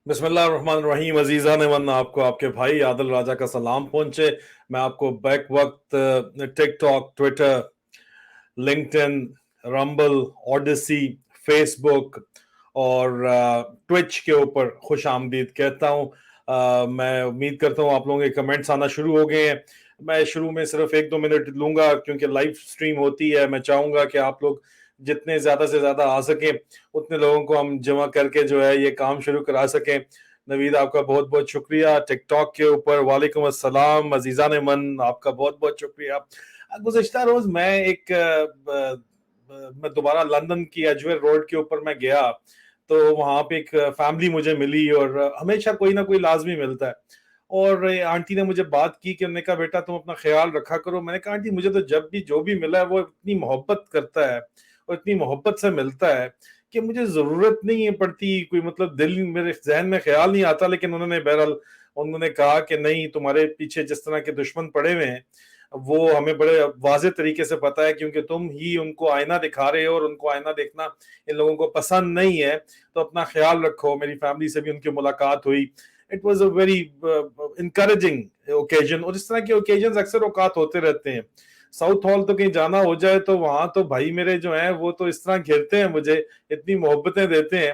बिस्मिल्लाहिर्रहमानिर्रहीम। अजीज़ान मन, आपको आपके भाई आदिल राजा का सलाम पहुंचे। मैं आपको बैक वक्त TikTok, Twitter, LinkedIn, rumble, Odyssey, Facebook और ट्विच के ऊपर खुश आमदीद कहता हूँ। मैं उम्मीद करता हूँ आप लोगों के कमेंट्स आना शुरू हो गए हैं। मैं शुरू में सिर्फ 1-2 मिनट लूंगा क्योंकि लाइव स्ट्रीम होती है। मैं चाहूंगा कि आप लोग जितने ज्यादा से ज्यादा आ सके उतने लोगों को हम जमा करके जो है ये काम शुरू करा सकें। नवीद, आपका बहुत बहुत शुक्रिया। टिकटॉक के ऊपर वालेकुम अस्सलाम। अजीज़ान मन, आपका बहुत बहुत शुक्रिया। गुज़िश्ता रोज मैं दोबारा लंदन की एजवेयर रोड के ऊपर मैं गया, तो वहां पे एक फैमिली मुझे मिली और हमेशा कोई ना कोई लाजमी मिलता है। और आंटी ने मुझे बात की कि उन्होंने कहा बेटा तुम अपना ख्याल रखा करो। मैंने कहा आंटी मुझे तो जब भी जो भी मिला है वो इतनी मोहब्बत करता है और इतनी मोहब्बत से मिलता है कि मुझे जरूरत नहीं है पड़ती कोई, मतलब दिल मेरे जहन में ख्याल नहीं आता। लेकिन उन्होंने बहरहाल उन्होंने कहा कि नहीं, तुम्हारे पीछे जिस तरह के दुश्मन पड़े हुए हैं वो हमें बड़े वाज़ेह तरीके से पता है, क्योंकि तुम ही उनको आईना दिखा रहे हो और उनको आईना देखना इन लोगों को पसंद नहीं है, तो अपना ख्याल रखो। मेरी फैमिली से भी उनकी मुलाकात हुई। It was a very encouraging occasion. और इस तरह के ओकेजन अक्सर औकात होते रहते हैं। साउथ हॉल तो कहीं जाना हो जाए तो वहां तो भाई मेरे जो हैं वो तो इस तरह घेरते हैं मुझे, इतनी मोहब्बतें देते हैं।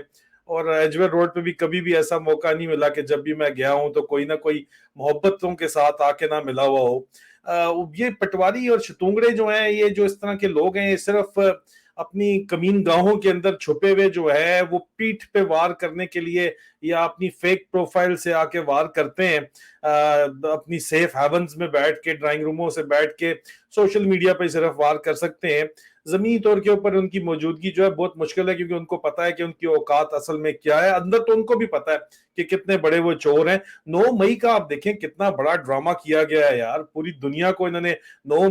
और एजवेयर रोड पे भी कभी भी ऐसा मौका नहीं मिला कि जब भी मैं गया हूं तो कोई ना कोई मोहब्बतों के साथ आके ना मिला हुआ हो। ये पटवारी और शतूंगड़े जो हैं, ये जो इस तरह के लोग हैं, ये सिर्फ अपनी कमीन गाहों के अंदर छुपे हुए जो है वो पीठ पे वार करने के लिए या अपनी फेक प्रोफाइल से आके वार करते हैं। अपनी सेफ हेवंस में बैठ के, ड्राइंग रूमों से बैठ के सोशल मीडिया पे सिर्फ वार कर सकते हैं। जमीनी तौर के ऊपर उनकी मौजूदगी जो है बहुत मुश्किल है, क्योंकि उनको पता है कि उनकी औकात असल में क्या है। अंदर तो उनको भी पता है कि कितने बड़े वो चोर हैं। 9 मई का आप देखें कितना बड़ा ड्रामा किया गया है यार, पूरी दुनिया को इन्होंने 9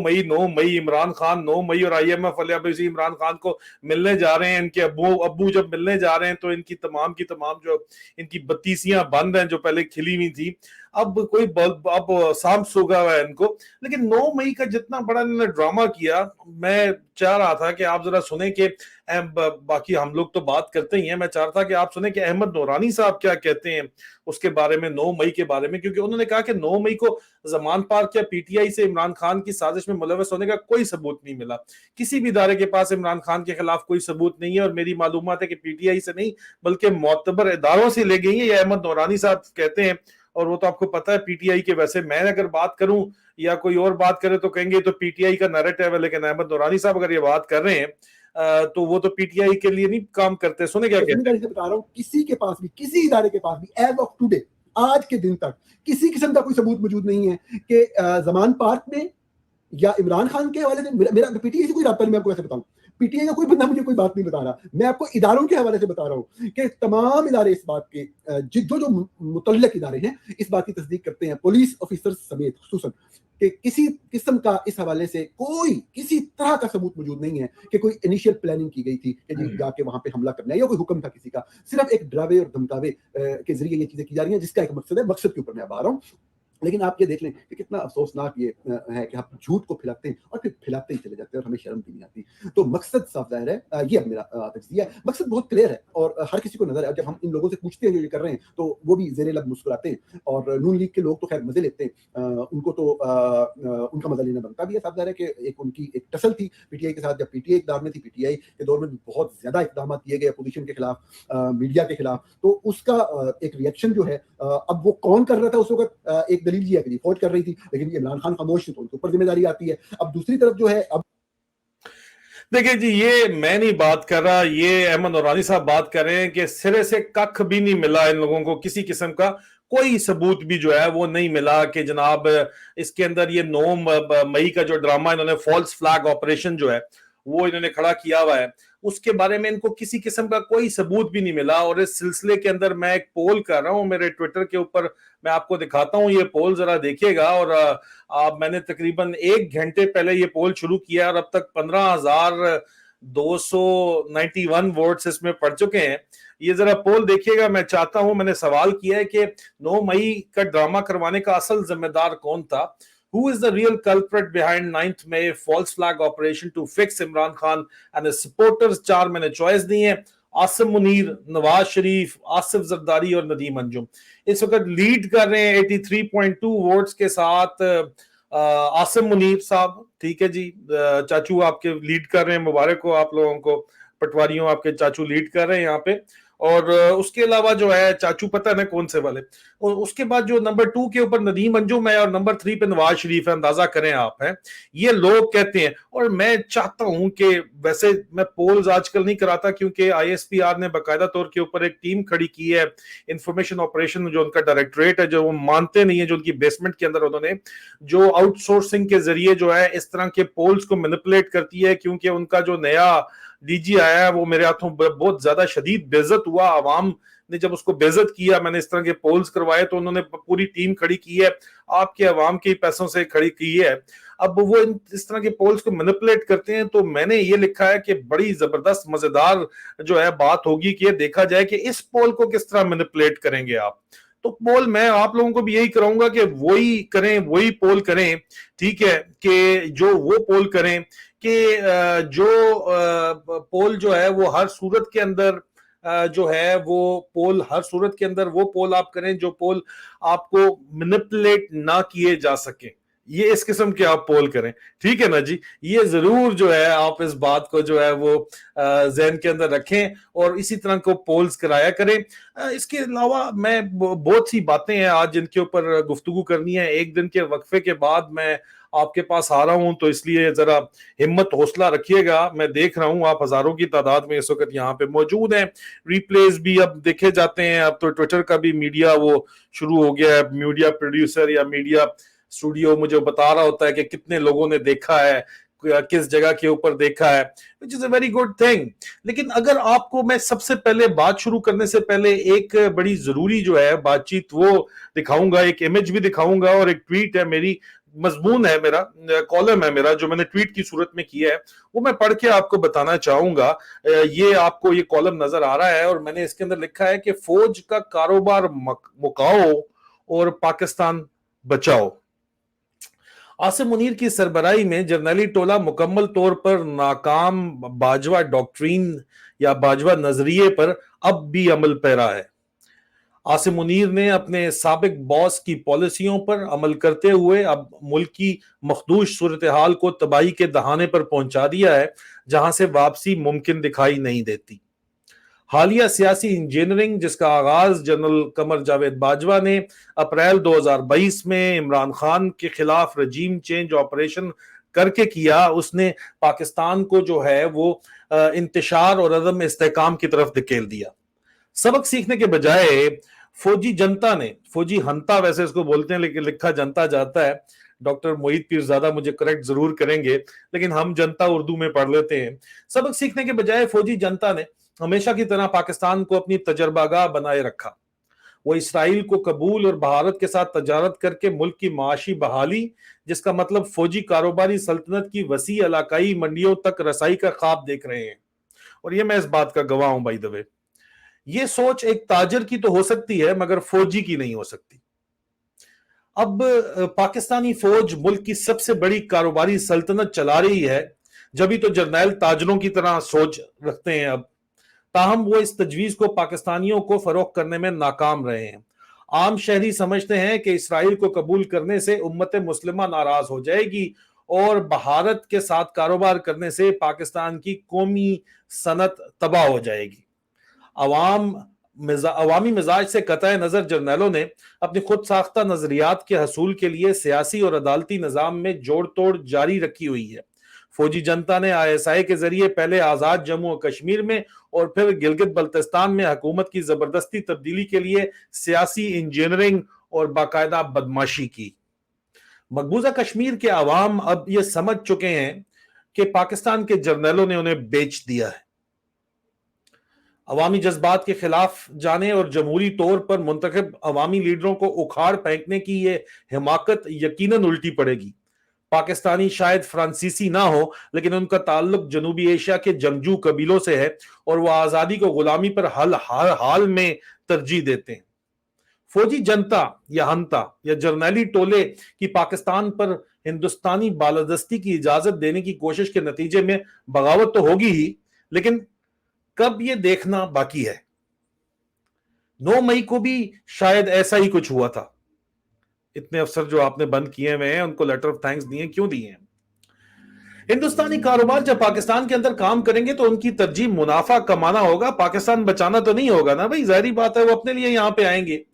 मई इमरान खान 9 मई और IMF वाले अब इसी इमरान खान को मिलने जा रहे हैं। इनके अब्बू अब्बू जब मिलने जा रहे हैं तो इनकी तमाम की तमाम जो इनकी बत्तीसियां बंद हैं जो पहले खिली हुई थी, अब कोई बल्ब अब सांप सूगा हुआ है इनको। लेकिन 9 मई का जितना बड़ा इन्होंने ड्रामा किया, मैं चाह रहा था कि आप जरा सुने कि बाकी हम लोग तो बात करते ही हैं, मैं चाह रहा था कि आप सुने कि अहमद नूरानी साहब क्या कहते हैं उसके बारे में, 9 मई के बारे में। क्योंकि उन्होंने कहा कि 9 मई को जमान पार्क या PTI से इमरान खान की साजिश में मुलव्वस होने का कोई सबूत नहीं मिला। किसी भी इदारे के पास इमरान खान के खिलाफ कोई सबूत नहीं है। और मेरी मालूमात है कि PTI से नहीं बल्कि मोतबर इदारों से ले गई है, ये अहमद नूरानी साहब कहते हैं। और वो तो आपको पता है PTI के, वैसे मैं अगर बात करूं या कोई और बात करे तो कहेंगे तो PTI का नैरेटिव है, लेकिन अहमद नूरानी साहब अगर ये बात कर रहे हैं तो वो तो PTI के लिए नहीं काम करते। सुने क्या कहते हैं। बता रहा हूँ, किसी के पास भी, किसी इदारे के पास भी एज ऑफ टुडे, आज के दिन तक किसी किस्म का कोई सबूत मौजूद नहीं है कि जमान पार्क में या इमरान खान के हवाले से मेरा PTI से कोई राब्ता नहीं। मैं आपको ऐसे बताऊं, PTI का कोई बंदा मुझे कोई बात नहीं बता रहा। मैं आपको इदारों के हवाले से बता रहा हूं कि तमाम इदारे इस बात के जो जो मुतल्लिक इदारे हैं इस बात की तस्दीक करते हैं, पुलिस ऑफिसर समेत खुसूसन, कि किसी किस्म का इस हवाले से कोई किसी तरह का सबूत मौजूद नहीं है कि कोई इनिशियल प्लानिंग की गई थी कि जी जाके वहां पे हमला करना है, या कोई हुक्म था किसी का। सिर्फ एक डरावे और धमकावे के जरिए ये चीजें की जा रही हैं, जिसका एक मकसद है। मकसद के ऊपर मैं आ रहा हूँ। लेकिन आप ये देख लें कि कितना अफसोसनाक ये है कि आप झूठ को फैलाते हैं और फिर फैलाते ही चले जाते हैं और हमें शर्म भी नहीं आती। तो मकसद साफ जाहिर है, ये अब मेरा तजज़िया है, मकसद बहुत क्लियर है और हर किसी को नजर है। जब हम इन लोगों से पूछते हैं जो ये कर रहे हैं तो वो भी ज़ेरे लब मुस्कुराते हैं। और नून लीग के लोग तो खैर मजे लेते हैं, उनको तो उनका मजा लेना बनता भी है। साफ जाहिर है कि एक उनकी एक टसल थी PTI के साथ। जब PTI इक़्तिदार में थी, PTI के दौर में भी बहुत ज्यादा इक़दाम किए गए अपोजिशन के खिलाफ, मीडिया के खिलाफ। तो उसका एक रिएक्शन जो है, अब वो कौन कर रहा था उस वक्त, एक दलील ये है कि फौज कर रही थी, लेकिन इमरान खान खामोश थी तो उनके ऊपर जिम्मेदारी आती है। अब दूसरी तरफ जो है, अब देखिए जी, ये मैं नहीं बात कर रहा, ये अहमद नूरानी साहब बात कर रहे हैं कि सिरे से कख भी नहीं मिला इन लोगों को, किसी किस्म का कोई सबूत भी जो है वो नहीं मिला कि जनाब इसके अंदर ये 9 मई का जो ड्रामा इन्होंने फॉल्स फ्लैग ऑपरेशन जो है वो इन्होंने खड़ा किया हुआ है, उसके बारे में इनको किसी किस्म का कोई सबूत भी नहीं मिला। और इस सिलसिले के अंदर मैं एक पोल कर रहा हूं मेरे ट्विटर के ऊपर, मैं आपको दिखाता हूं ये पोल, जरा देखिएगा। और आप मैंने तकरीबन 1 घंटे पहले ये पोल शुरू किया और अब तक 15,291 वोट्स इसमें पड़ चुके हैं। ये जरा पोल देखिएगा। मैं चाहता हूं, मैंने सवाल किया है कि 9 मई का ड्रामा करवाने का असल जिम्मेदार कौन था। Who is the real culprit behind 9th May false flag operation to fix Imran Khan and his supporters? 4 मैंने चॉइस दी है आसिम मुनीर, नवाज शरीफ, आसिफ जरदारी और नदीम अंजुम इस वक्त लीड कर रहे हैं 83.2 वोट्स के साथ। आसिम मुनीर साहब, ठीक है जी, चाचू आपके लीड कर रहे हैं, मुबारक हो आप लोगों को, पटवारियों आपके चाचू लीड कर रहे हैं यहाँ पे। और उसके अलावा जो है चाचू पता है ना कौन से वाले, और उसके बाद जो नंबर 2 के ऊपर नदीम अंजुम है और नंबर 3 पे नवाज शरीफ है, अंदाजा करें आप, हैं ये लोग कहते हैं। और मैं चाहता हूं कि वैसे मैं पोल्स आजकल नहीं कराता क्योंकि आईएसपीआर ने बाकायदा तौर के ऊपर एक टीम खड़ी की है, इंफॉर्मेशन ऑपरेशन जो उनका डायरेक्टोरेट है, जो वो मानते नहीं है, जो उनकी बेसमेंट के अंदर उन्होंने जो आउटसोर्सिंग के जरिए जो है इस तरह के पोल्स को मैनिपुलेट करती है, क्योंकि उनका जो नया डीजी आया है वो मेरे हाथों बहुत ज्यादा शदीद बेइज्जत हुआ। आवाम ने जब उसको बेइज्जत किया, मैंने इस तरह के पोल्स करवाए तो उन्होंने पूरी टीम खड़ी की है, आपके अवाम के पैसों से खड़ी की है। अब वो इस तरह के पोल्स को मैनिपुलेट करते हैं, तो मैंने ये लिखा है कि बड़ी जबरदस्त मजेदार जो है बात होगी कि देखा जाए कि इस पोल को किस तरह मैनिपुलेट करेंगे आप। तो पोल मैं आप लोगों को भी यही कराऊंगा कि वही करें, वही पोल करें, ठीक है, कि जो वो पोल करें कि जो पोल जो है वो हर सूरत के अंदर जो है वो पोल, हर सूरत के अंदर वो पोल आप करें जो पोल आपको मैनिपुलेट ना किए जा सके, ये इस किस्म के आप पोल करें, ठीक है ना जी। ये जरूर जो है आप इस बात को जो है वो ज़हन के अंदर रखें और इसी तरह को पोल्स कराया करें। इसके अलावा मैं बहुत सी बातें हैं आज जिनके ऊपर गुफ्तगू करनी है। एक दिन के वक्फे के बाद मैं आपके पास आ रहा हूं, तो इसलिए जरा हिम्मत हौसला रखिएगा। मैं देख रहा हूं आप हजारों की तादाद में इस वक्त यहाँ पे मौजूद हैं। रिप्लेस भी अब देखे जाते हैं, अब तो ट्विटर का भी मीडिया वो शुरू हो गया है, मीडिया प्रोड्यूसर या मीडिया स्टूडियो मुझे बता रहा होता है कि कितने लोगों ने देखा है, किस जगह के ऊपर देखा है, which is a very good thing. लेकिन अगर आपको मैं सबसे पहले बात शुरू करने से पहले एक बड़ी जरूरी जो है बातचीत वो दिखाऊंगा, एक इमेज भी दिखाऊंगा और एक ट्वीट है मेरी, मजमून है मेरा, कॉलम है मेरा जो मैंने ट्वीट की सूरत में किया है, वो मैं पढ़ के आपको बताना चाहूंगा। ये आपको ये कॉलम नजर आ रहा है और मैंने इसके अंदर लिखा है कि फौज का कारोबार मुकाओ और पाकिस्तान बचाओ। आसिम मुनीर की सरबराही में जर्नैली टोला मुकम्मल तौर पर नाकाम बाजवा डॉक्ट्रीन या बाजवा नजरिए पर अब भी अमल पैरा है। आसिम मुनीर ने अपने साबिक बॉस की पॉलिसियों पर अमल करते हुए अब मुल्क की मखदूश सूरत हाल को तबाही के दहाने पर पहुंचा दिया है, जहां से वापसी मुमकिन दिखाई नहीं देती। हालिया सियासी इंजीनियरिंग जिसका आगाज जनरल कमर जावेद बाजवा ने अप्रैल 2022 में इमरान खान के खिलाफ रजीम चेंज ऑपरेशन करके किया, उसने पाकिस्तान को जो है वो इंतशार और अदम इस्तेहकाम की तरफ धकेल दिया। सबक सीखने के बजाय फौजी जनता ने, फौजी हंता वैसे इसको बोलते हैं लेकिन लिखा जनता जाता है, डॉक्टर मोहित पीरजादा मुझे करेक्ट जरूर करेंगे, लेकिन हम जनता उर्दू में पढ़ लेते हैं। सबक सीखने के बजाय फौजी जनता ने हमेशा की तरह पाकिस्तान को अपनी तजर्बागाह बनाए रखा। वो इसराइल को कबूल और भारत के साथ तजारत करके मुल्क की माशी बहाली, जिसका मतलब फौजी कारोबारी सल्तनत की वसी इलाकाई मंडियों तक रसाई का ख्वाब देख रहे हैं। और ये मैं इस बात का गवाह हूं बाय द वे। ये सोच एक ताजर की तो हो सकती है मगर फौजी की नहीं हो सकती। अब पाकिस्तानी फौज मुल्क की सबसे बड़ी कारोबारी सल्तनत चला रही है, जब तो जर्नैल ताजरों की तरह सोच रखते हैं अब। ताहम वो इस तजवीज को पाकिस्तानियों को फरोख्त करने में नाकाम रहे हैं। आम शहरी समझते हैं कि इसराइल को कबूल करने से उम्मत मुस्लिमा नाराज हो जाएगी और भारत के साथ कारोबार करने से पाकिस्तान की कौमी सनत तबाह हो जाएगी। अवामी मिजाज से कतई नजर जर्नैलों ने अपनी खुद साख्ता नजरियात के हसूल के लिए सियासी और अदालती निजाम में जोड़ तोड़ जारी रखी हुई है। फौजी जनता ने ISI के जरिए पहले आजाद जम्मू और कश्मीर में और फिर गिलगित बल्तिस्तान में हुकूमत की जबरदस्ती तब्दीली के लिए सियासी इंजीनियरिंग और बाकायदा बदमाशी की। मकबूजा कश्मीर के अवाम अब ये समझ चुके हैं कि पाकिस्तान के जर्नैलों ने उन्हें बेच दिया है। अवामी जज्बात के खिलाफ जाने और जमहूरी तौर पर मुंतखब अवामी लीडरों को उखाड़ फेंकने की ये हिमाकत यकीनन उल्टी पड़ेगी। पाकिस्तानी शायद फ्रांसीसी ना हो, लेकिन उनका ताल्लुक जनूबी एशिया के जंगजू कबीलों से है और वह आजादी को गुलामी पर हर हाल में तरजीह देते हैं। फौजी जनता या हंता या जर्नैली टोले की पाकिस्तान पर हिंदुस्तानी बालादस्ती की इजाजत देने की कोशिश के नतीजे में बगावत तो होगी ही, लेकिन कब ये देखना बाकी है। 9 मई को भी शायद ऐसा ही कुछ हुआ था। इतने अफसर जो आपने बंद किए हुए हैं उनको लेटर ऑफ थैंक्स दिए, क्यों दिए हैं? हिंदुस्तानी कारोबार जब पाकिस्तान के अंदर काम करेंगे तो उनकी तरजीह मुनाफा कमाना होगा, पाकिस्तान बचाना तो नहीं होगा ना भाई, जाहिर बात है वो अपने लिए यहां पे आएंगे।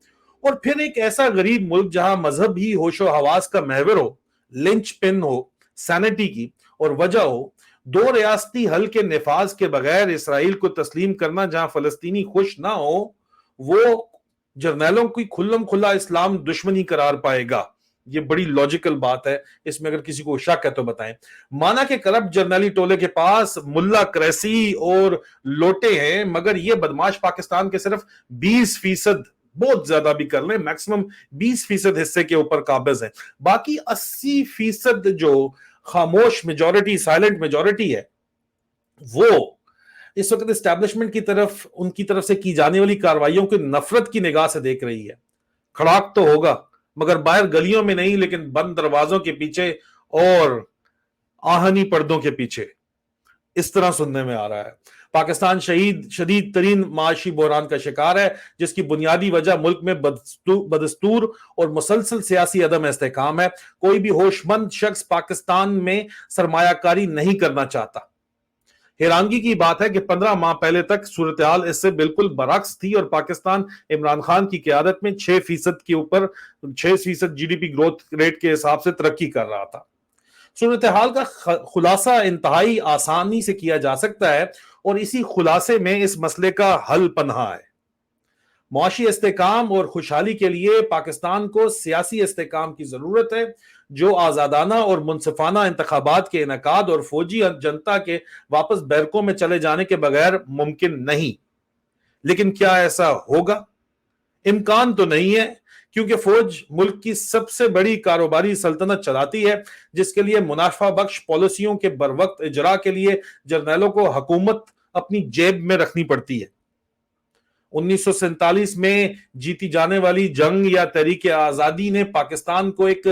और फिर एक ऐसा गरीब मुल्क जहां मजहब ही होशो हवास का महवर हो, लिंच पिन हो सैनिटी की, और वजह हो 2 रियासती हल के निफाज के बगैर इसराइल को तस्लीम करना, जहां फलस्तीनी खुश ना हो, वो जर्नैलों की खुल्लम खुल्ला इस्लाम दुश्मनी करार पाएगा। ये बड़ी लॉजिकल बात है, इसमें अगर किसी को शक है तो बताएं। माना कि करप्ट जर्नैली टोले के पास मुल्ला क्रैसी और लोटे हैं, मगर ये बदमाश पाकिस्तान के सिर्फ 20%, बहुत ज्यादा भी कर लें, मैक्सिमम 20% हिस्से के ऊपर काबिज है। बाकी 80% जो खामोश मेजॉरिटी, साइलेंट मेजॉरिटी है, वो इस वक्त एस्टैब्लिशमेंट की तरफ, उनकी तरफ से की जाने वाली कार्रवाइयों की नफरत की निगाह से देख रही है। खड़ाक तो होगा मगर बाहर गलियों में नहीं, लेकिन बंद दरवाजों के पीछे और आहनी पर्दों के पीछे, इस तरह सुनने में आ रहा है। पाकिस्तान शदीद तरीन माशी बहरान का शिकार है, जिसकी बुनियादी वजह मुल्क में बदस्तूर और मुसलसल सियासी अदम इस्तेकाम है। कोई भी होशमंद शख्स पाकिस्तान में सरमायाकारी नहीं करना चाहता। हैरानगी की बात है कि 15 माह पहले तक सूरत हाल इससे बिल्कुल बरक्स थी और पाकिस्तान इमरान खान की क़यादत में 6% के ऊपर 6% जीडीपी ग्रोथ रेट के हिसाब से तरक्की कर रहा था। सूरत हाल का खुलासा इंतहाई आसानी से किया जा सकता है और इसी खुलासे में इस मसले का हल पनहा है। मुआशी इस्तेकाम और खुशहाली के लिए पाकिस्तान को सियासी इस्तेकाम की जरूरत है, जो आजादाना और मुनसिफाना इंतखाबात के इनकाद और फौजी जनता के वापस बैरकों में चले जाने के बगैर मुमकिन नहीं। लेकिन क्या ऐसा होगा? इम्कान तो नहीं है, क्योंकि फौज मुल्क की सबसे बड़ी कारोबारी सल्तनत चलाती है, जिसके लिए मुनाफा बख्श पॉलिसियों के बरवक्त इजरा के लिए जर्नैलों को हुकूमत अपनी जेब में रखनी पड़ती है। 1947 में जीती जाने वाली जंग या तहरीक आजादी ने पाकिस्तान को एक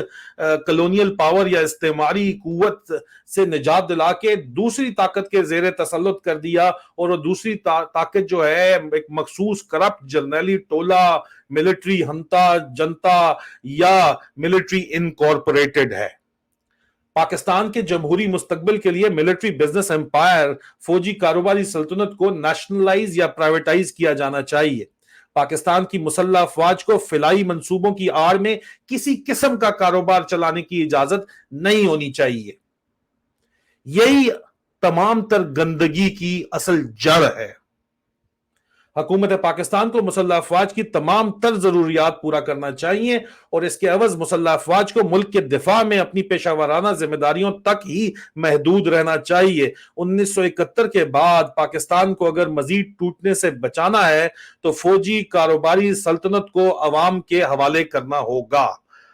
कॉलोनियल पावर या इस्तेमारी कुव्वत से निजात दिला के दूसरी ताकत के जेर तसल्लुत कर दिया, और वो दूसरी ताकत जो है एक मखसूस करप्ट जर्नैली टोला, मिलिट्री हंता जनता या मिलिट्री इनकॉर्पोरेटेड है। पाकिस्तान के जमहूरी मुस्तकबिल के लिए मिलिट्री बिजनेस एम्पायर, फौजी कारोबारी सल्तनत को नेशनलाइज या प्राइवेटाइज किया जाना चाहिए। पाकिस्तान की मुसल्लह अफवाज को फिलाई मंसूबों की आड़ में किसी किस्म का कारोबार चलाने की इजाजत नहीं होनी चाहिए। यही तमाम तर गंदगी की असल जड़ है। हुकूमत पाकिस्तान को मुसल्लह अफवाज की तमाम तर जरूरियात पूरा करना चाहिए और इसके अवज मुसल्लह अफवाज को मुल्क के दिफा में अपनी पेशावराना जिम्मेदारियों तक ही महदूद रहना चाहिए। 1971 के बाद पाकिस्तान को अगर मजीद टूटने से बचाना है तो फौजी कारोबारी सल्तनत को अवाम के हवाले करना होगा।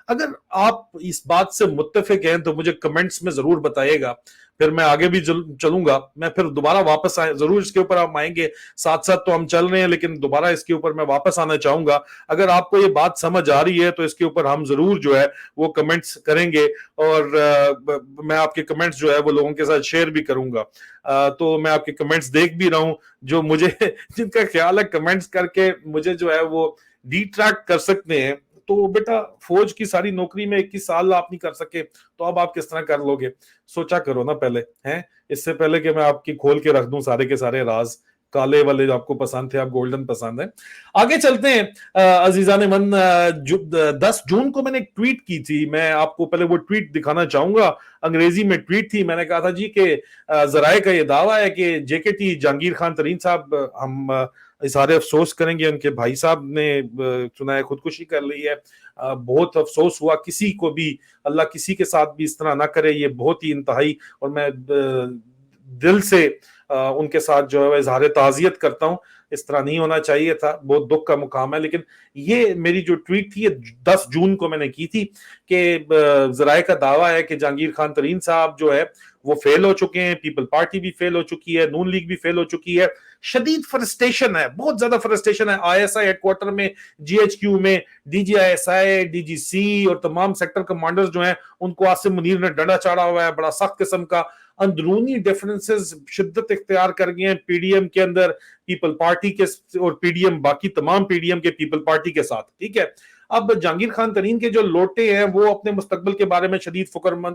अगर आप इस बात से मुत्तफिक हैं तो मुझे कमेंट्स में जरूर बताइएगा, फिर मैं आगे भी चलूंगा। मैं फिर दोबारा वापस आए, जरूर इसके ऊपर हम आएंगे, साथ साथ तो हम चल रहे हैं, लेकिन दोबारा इसके ऊपर मैं वापस आना चाहूंगा। अगर आपको ये बात समझ आ रही है तो इसके ऊपर हम जरूर जो है वो कमेंट्स करेंगे, और मैं आपके कमेंट्स जो है वो लोगों के साथ शेयर भी करूंगा। तो मैं आपके कमेंट्स देख भी रहा हूं, जो मुझे जिनका ख्याल है कमेंट्स करके मुझे जो है वो डिट्रैक्ट कर सकते हैं। तो बेटा, फौज की सारी नौकरी में 21 साल आप नहीं कर सके तो अब आप किस तरह कर लोगे? सोचा करो ना पहले, हैं, इससे पहले कि मैं आपकी खोल के रख दूं सारे के सारे राज। काले वाले जो आपको पसंद थे, आप गोल्डन पसंद है। आगे चलते हैं। अजीजान मन, 10 जून को मैंने एक ट्वीट की थी, मैं आपको पहले वो ट्वीट दिखाना चाहूंगा। अंग्रेजी में ट्वीट थी, मैंने कहा था जी कि जराए का ये दावा है कि जेकेटी जहांगीर खान तरीन साहब हम इज़हार अफसोस करेंगे, उनके भाई साहब ने सुना है खुदकुशी कर ली है। बहुत अफसोस हुआ, किसी को भी अल्लाह किसी के साथ भी इस तरह ना करे, ये बहुत ही इंतहाई, और मैं दिल से उनके साथ जो है इज़हार ताज़ियत करता हूँ। इस तरह नहीं होना चाहिए था, बहुत दुख का मुकाम है। लेकिन ये मेरी जो ट्वीट थी, ये 10 जून को मैंने की थी कि जराए का दावा है कि जहांगीर खान तरीन साहब जो है वो फेल हो चुके हैं, पीपल पार्टी भी फेल हो चुकी है, नून लीग भी फेल हो चुकी है। शदीद फ्रस्ट्रेशन है, बहुत ज्यादा फ्रस्ट्रेशन है। आईएसआई हेडक्वार्टर में, जीएचक्यू में डीजीआईएसआई, डीजीसी और तमाम सेक्टर कमांडर्स जो हैं उनको आसिम मुनीर ने डंडा चाड़ा हुआ है, बड़ा सख्त किस्म का। अंदरूनी डिफरेंसेस शिद्दत इख्तियार कर गए हैं पीडीएम के अंदर, पीपल पार्टी के और पीडीएम बाकी तमाम पीडीएम के पीपल पार्टी के साथ, ठीक है। अब जहांगीर खान तरीन के जो लोटे हैं वो अपने मुस्तकबिल के बारे में शदीद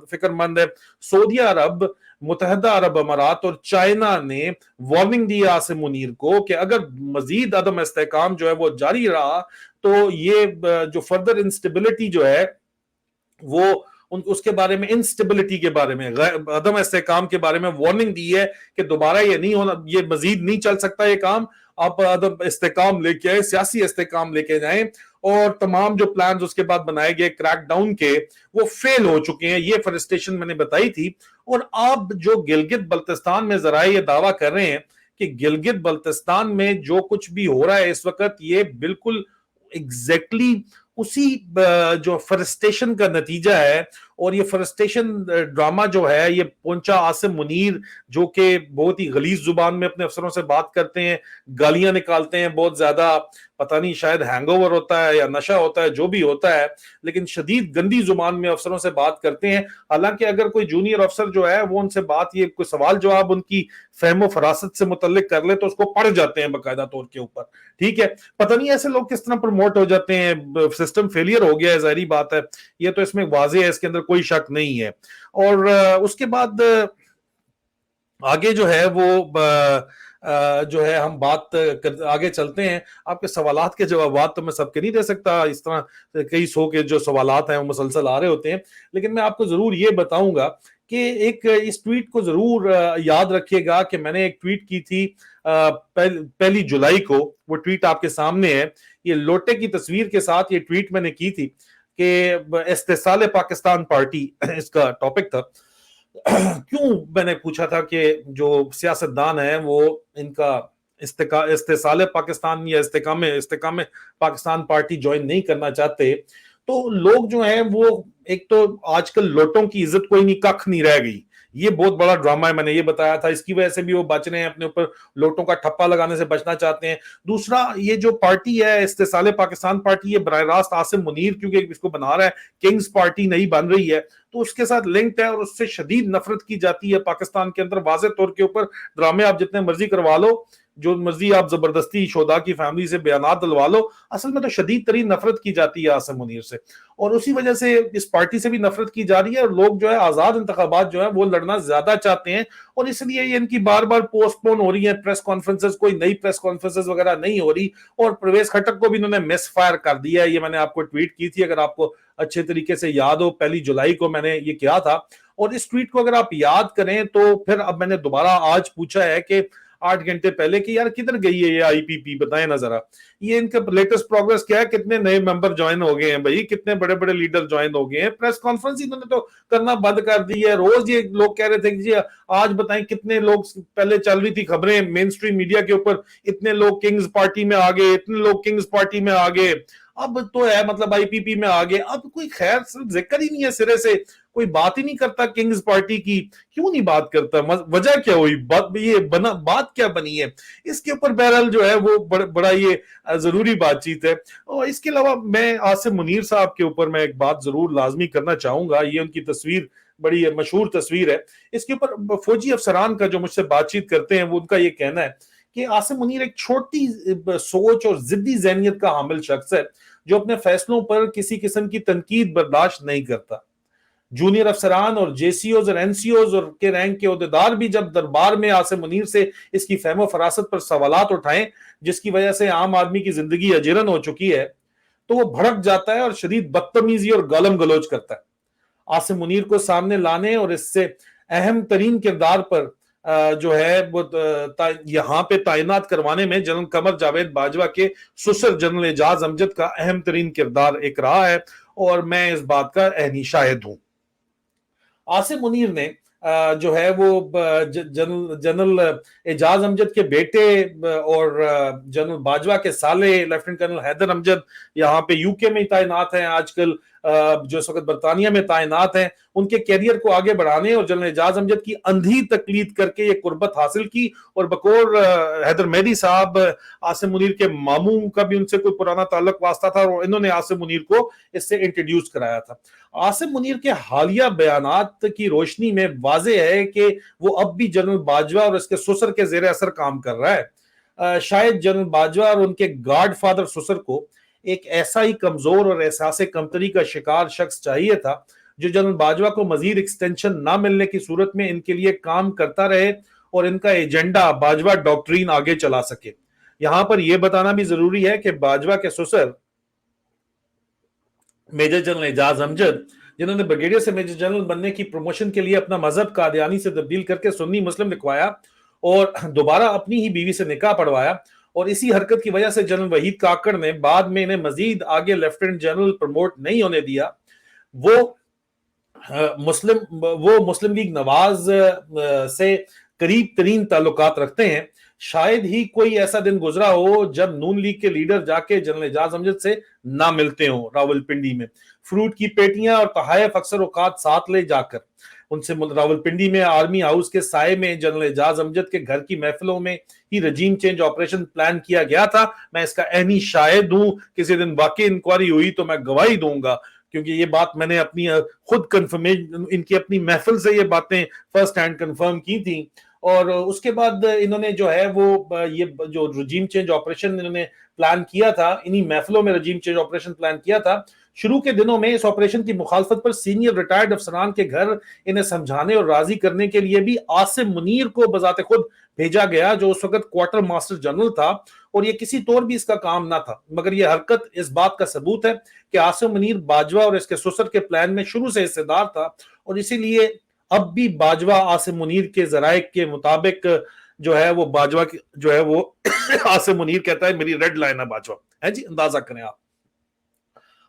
फिक्रमंद है। सऊदी अरब, मुतहदा अरब अमारात और चाइना ने वार्निंग दी आसिम मुनीर को कि अगर मजीद अदम इस्तेहकाम जो है वो जारी रहा तो ये जो फर्दर इंस्टेबिलिटी जो है वो उसके बारे में, इंस्टेबिलिटी के बारे में, अदम इस्तेहकाम के बारे में वार्निंग दी है कि दोबारा ये नहीं होना, ये मजीद नहीं चल सकता ये काम। आप अदम इस्तेहकाम लेके आए, सियासी इस्तेहकाम लेके जाएं, और तमाम जो प्लान उसके बाद बनाए गए क्रैकडाउन के वो फेल हो चुके हैं। ये फ्रस्ट्रेशन मैंने बताई थी। और अब जो गिलगित बल्तिस्तान में जरा ये दावा कर रहे हैं कि गिलगित बल्तिस्तान में जो कुछ भी हो रहा है इस वक्त ये बिल्कुल एग्जैक्टली उसी जो फ्रस्ट्रेशन का नतीजा है। और ये फ्रस्ट्रेशन ड्रामा जो है ये पहुंचा आसिम मुनीर, जो कि बहुत ही गलीज जुबान में अपने अफसरों से बात करते हैं, गालियां निकालते हैं बहुत ज्यादा, पता नहीं शायद हैंगओवर होता है या नशा होता है, जो भी होता है, लेकिन शदीद गंदी जुबान में अफसरों से बात करते हैं। हालांकि अगर कोई जूनियर अफसर जो है वो उनसे बात, ये कोई सवाल जवाब उनकी फहमो फरासत से मुतल्लिक कर ले तो उसको पढ़ जाते हैं बाकायदा तौर के ऊपर, ठीक है। पता नहीं ऐसे लोग किस तरह प्रमोट हो जाते हैं, सिस्टम फेलियर हो गया है, जाहिर बात है, ये तो इसमें वाज़ेह है, इसके अंदर कोई शक नहीं है। और उसके बाद आगे जो है वो जो है हम बात आगे चलते हैं। आपके सवालात के जवाब तो मैं सबके नहीं दे सकता, इस तरह कई सौ के जो सवालात हैं वो मुसलसल आ रहे होते हैं, लेकिन मैं आपको जरूर ये बताऊंगा कि एक इस ट्वीट को जरूर याद रखिएगा कि मैंने एक ट्वीट की थी पहली जुलाई को। वो ट्वीट आपके सामने है, ये लोटे की तस्वीर के साथ ये ट्वीट मैंने की थी कि इस्तेसाल पाकिस्तान पार्टी इसका टॉपिक था। क्यों मैंने पूछा था कि जो सियासतदान है वो इनका इस्तेसाल पाकिस्तान या इस्तेकाम पाकिस्तान पार्टी ज्वाइन नहीं करना चाहते, तो लोग जो हैं वो, एक तो आजकल लोटों की इज्जत कोई नहीं, कख नहीं रह गई, ये बहुत बड़ा ड्रामा है, मैंने ये बताया था, इसकी वजह से भी वो बच रहे हैं, अपने ऊपर लोटों का ठप्पा लगाने से बचना चाहते हैं। दूसरा, ये जो पार्टी है इस्तेसाल पाकिस्तान पार्टी, ये बराह रास्त आसिम मुनीर क्योंकि इसको बना रहा है, किंग्स पार्टी नहीं बन रही है, तो उसके साथ लिंक्ड है और उससे शदीद नफरत की जाती है पाकिस्तान के अंदर। वाज़ेह तौर के ऊपर ड्रामे आप जितने मर्जी करवा लो, जो मर्जी आप जबरदस्ती शोधा की फैमिली से बयानात दिलवा लो, असल में तो शदीद तरीन नफरत की जाती है आसिम मुनीर से, और उसी वजह से इस पार्टी से भी नफरत की जा रही है। और लोग जो है आजाद इंतखाबात जो है वो लड़ना ज्यादा चाहते हैं, और इसलिए ये इनकी बार बार पोस्टपोन हो रही है प्रेस कॉन्फ्रेंसेस, कोई नई प्रेस कॉन्फ्रेंसेस वगैरह नहीं हो रही। और परवेज खट्टक को भी इन्होंने मिस फायर कर दिया है, ये मैंने आपको ट्वीट की थी, अगर आपको अच्छे तरीके से याद हो, पहली जुलाई को मैंने ये किया था। और इस ट्वीट को अगर आप याद करें तो फिर अब मैंने दोबारा आज पूछा है कि 8 घंटे पहले कि यार किधर गई है ये आईपीपी, बताएं ना जरा, ये इनका लेटेस्ट प्रोग्रेस क्या है, कितने नए मेंबर ज्वाइन हो गए हैं भाई, कितने बड़े बड़े लीडर ज्वाइन हो गए हैं। प्रेस कॉन्फ्रेंस इन्होंने तो करना बंद कर दी है। रोज ये लोग कह रहे थे कि जी आज बताएं कितने लोग, पहले चल रही थी खबरें मेन स्ट्रीम मीडिया के ऊपर, इतने लोग किंग्स पार्टी में आ गए, इतने लोग किंग्स पार्टी में आ गए, अब तो है मतलब आईपीपी में आ गए। अब कोई खैर जिक्र ही नहीं है, सिरे से कोई बात ही नहीं करता किंग्स पार्टी की। क्यों नहीं बात करता, वजह क्या हुई, बात क्या बनी है, इसके ऊपर बहरहाल जो है वो बड़ा ये जरूरी बातचीत है। और इसके अलावा मैं आसिम मुनीर साहब के ऊपर मैं एक बात जरूर लाजमी करना चाहूंगा। ये उनकी तस्वीर बड़ी मशहूर तस्वीर है, इसके ऊपर फौजी अफसरान का जो मुझसे बातचीत करते हैं वो उनका ये कहना है कि आसिम मुनीर एक छोटी सोच और जिद्दी ज़हनियत का हामिल शख्स है जो अपने फैसलों पर किसी किस्म की तनकीद बर्दाश्त नहीं करता। जूनियर अफसरान और जेसीओज और एनसीओज और के रैंक के ओहदेदार भी जब दरबार में आसिम मुनीर से इसकी फहमो फरासत पर सवालात उठाएं, जिसकी वजह से आम आदमी की जिंदगी अजीरन हो चुकी है, तो वो भड़क जाता है और शदीद बदतमीजी और गालम गलोच करता है। आसिम मुनीर को सामने लाने और इससे अहम तरीन किरदार पर जो है वो यहाँ पे तैनात करवाने में जनरल कमर जावेद बाजवा के ससुर जनरल एजाज अमजद का अहम तरीन किरदार एक रहा है, और मैं इस बात का अहनी शाहिद हूं। आसिम मुनीर ने जो है वो जनरल एजाज अमजद के बेटे और जनरल बाजवा के साले लेफ्टिनेंट कर्नल हैदर अमजद यहाँ पे यूके में तैनात हैं आजकल। جو اس وقت برطانیہ میں تعینات ہیں ان کے کیریئر کو آگے بڑھانے اور جنرل اعجاز امجد کی اندھی تقلید کر کے یہ قربت حاصل کی. اور بقور حیدر مہدی صاحب عاصم منیر کے ماموں کا بھی ان سے کوئی پرانا تعلق واسطہ تھا اور انہوں نے عاصم منیر کو اس سے انٹروڈیوس کرایا تھا. عاصم منیر کے حالیہ بیانات کی روشنی میں واضح ہے کہ وہ اب بھی جنرل باجوہ اور اس کے سسر کے زیر اثر کام کر رہا ہے. شاید جنرل باجوہ اور ان کے گاڈ فادر سسر کو ایک ایسا ہی کمزور اور احساس کمتری کا شکار شخص چاہیے تھا جو جنرل باجوہ کو مزید ایکسٹینشن نہ ملنے کی صورت میں ان کے لیے کام کرتا رہے اور ان کا ایجنڈا باجوہ ڈاکٹرین آگے چلا سکے. یہاں پر یہ بتانا بھی ضروری ہے کہ باجوہ کے سسر میجر جنرل اعجاز امجد جنہوں نے بریگیڈیئر سے میجر جنرل بننے کی پروموشن کے لیے اپنا مذہب قادیانی سے تبدیل کر کے سنی مسلم لکھوایا اور دوبارہ اپنی ہی بیوی سے نکاح پڑھوایا، اور اسی حرکت کی وجہ سے جنرل وحید کاکڑ نے بعد میں انہیں مزید آگے لیفٹیننٹ جنرل پروموٹ نہیں ہونے دیا. وہ مسلم لیگ نواز سے قریب ترین تعلقات رکھتے ہیں. شاید ہی کوئی ایسا دن گزرا ہو جب نون لیگ کے لیڈر جا کے جنرل اعجاز امجد سے نہ ملتے ہوں. راولپنڈی میں فروٹ کی پیٹیاں اور تحائف اکثر اوقات ساتھ لے جا کر ان سے راولپنڈی میں آرمی ہاؤس کے سائے میں جنرل اعجاز امجد کے گھر کی محفلوں میں ہی رجیم چینج آپریشن پلان کیا گیا تھا. میں اس کا عینی شاہد ہوں. کسی دن واقعی انکوائری ہوئی تو میں گواہی دوں گا، کیونکہ یہ بات میں نے اپنی خود کنفرمیشن ان کی اپنی محفل سے یہ باتیں فرسٹ ہینڈ کنفرم کی تھیں. اور اس کے بعد انہوں نے جو ہے وہ یہ جو رجیم چینج آپریشن انہوں نے پلان کیا تھا، انہی محفلوں میں رجیم چینج آپریشن پلان کیا تھا. شروع کے دنوں میں اس آپریشن کی مخالفت پر سینئر ریٹائرڈ افسران کے گھر انہیں سمجھانے اور راضی کرنے کے لیے بھی عاصم منیر کو بذات خود بھیجا گیا، جو اس وقت کوارٹر ماسٹر جنرل تھا، اور یہ کسی طور بھی اس کا کام نہ تھا. مگر یہ حرکت اس بات کا ثبوت ہے کہ عاصم منیر باجوہ اور اس کے سسر کے پلان میں شروع سے حصے دار تھا، اور اسی لیے اب بھی باجوہ عاصم منیر کے ذرائع کے مطابق جو ہے وہ باجوہ جو ہے وہ عاصم منیر کہتا ہے میری ریڈ لائن ہے باجوہ ہے. جی اندازہ کریں آپ.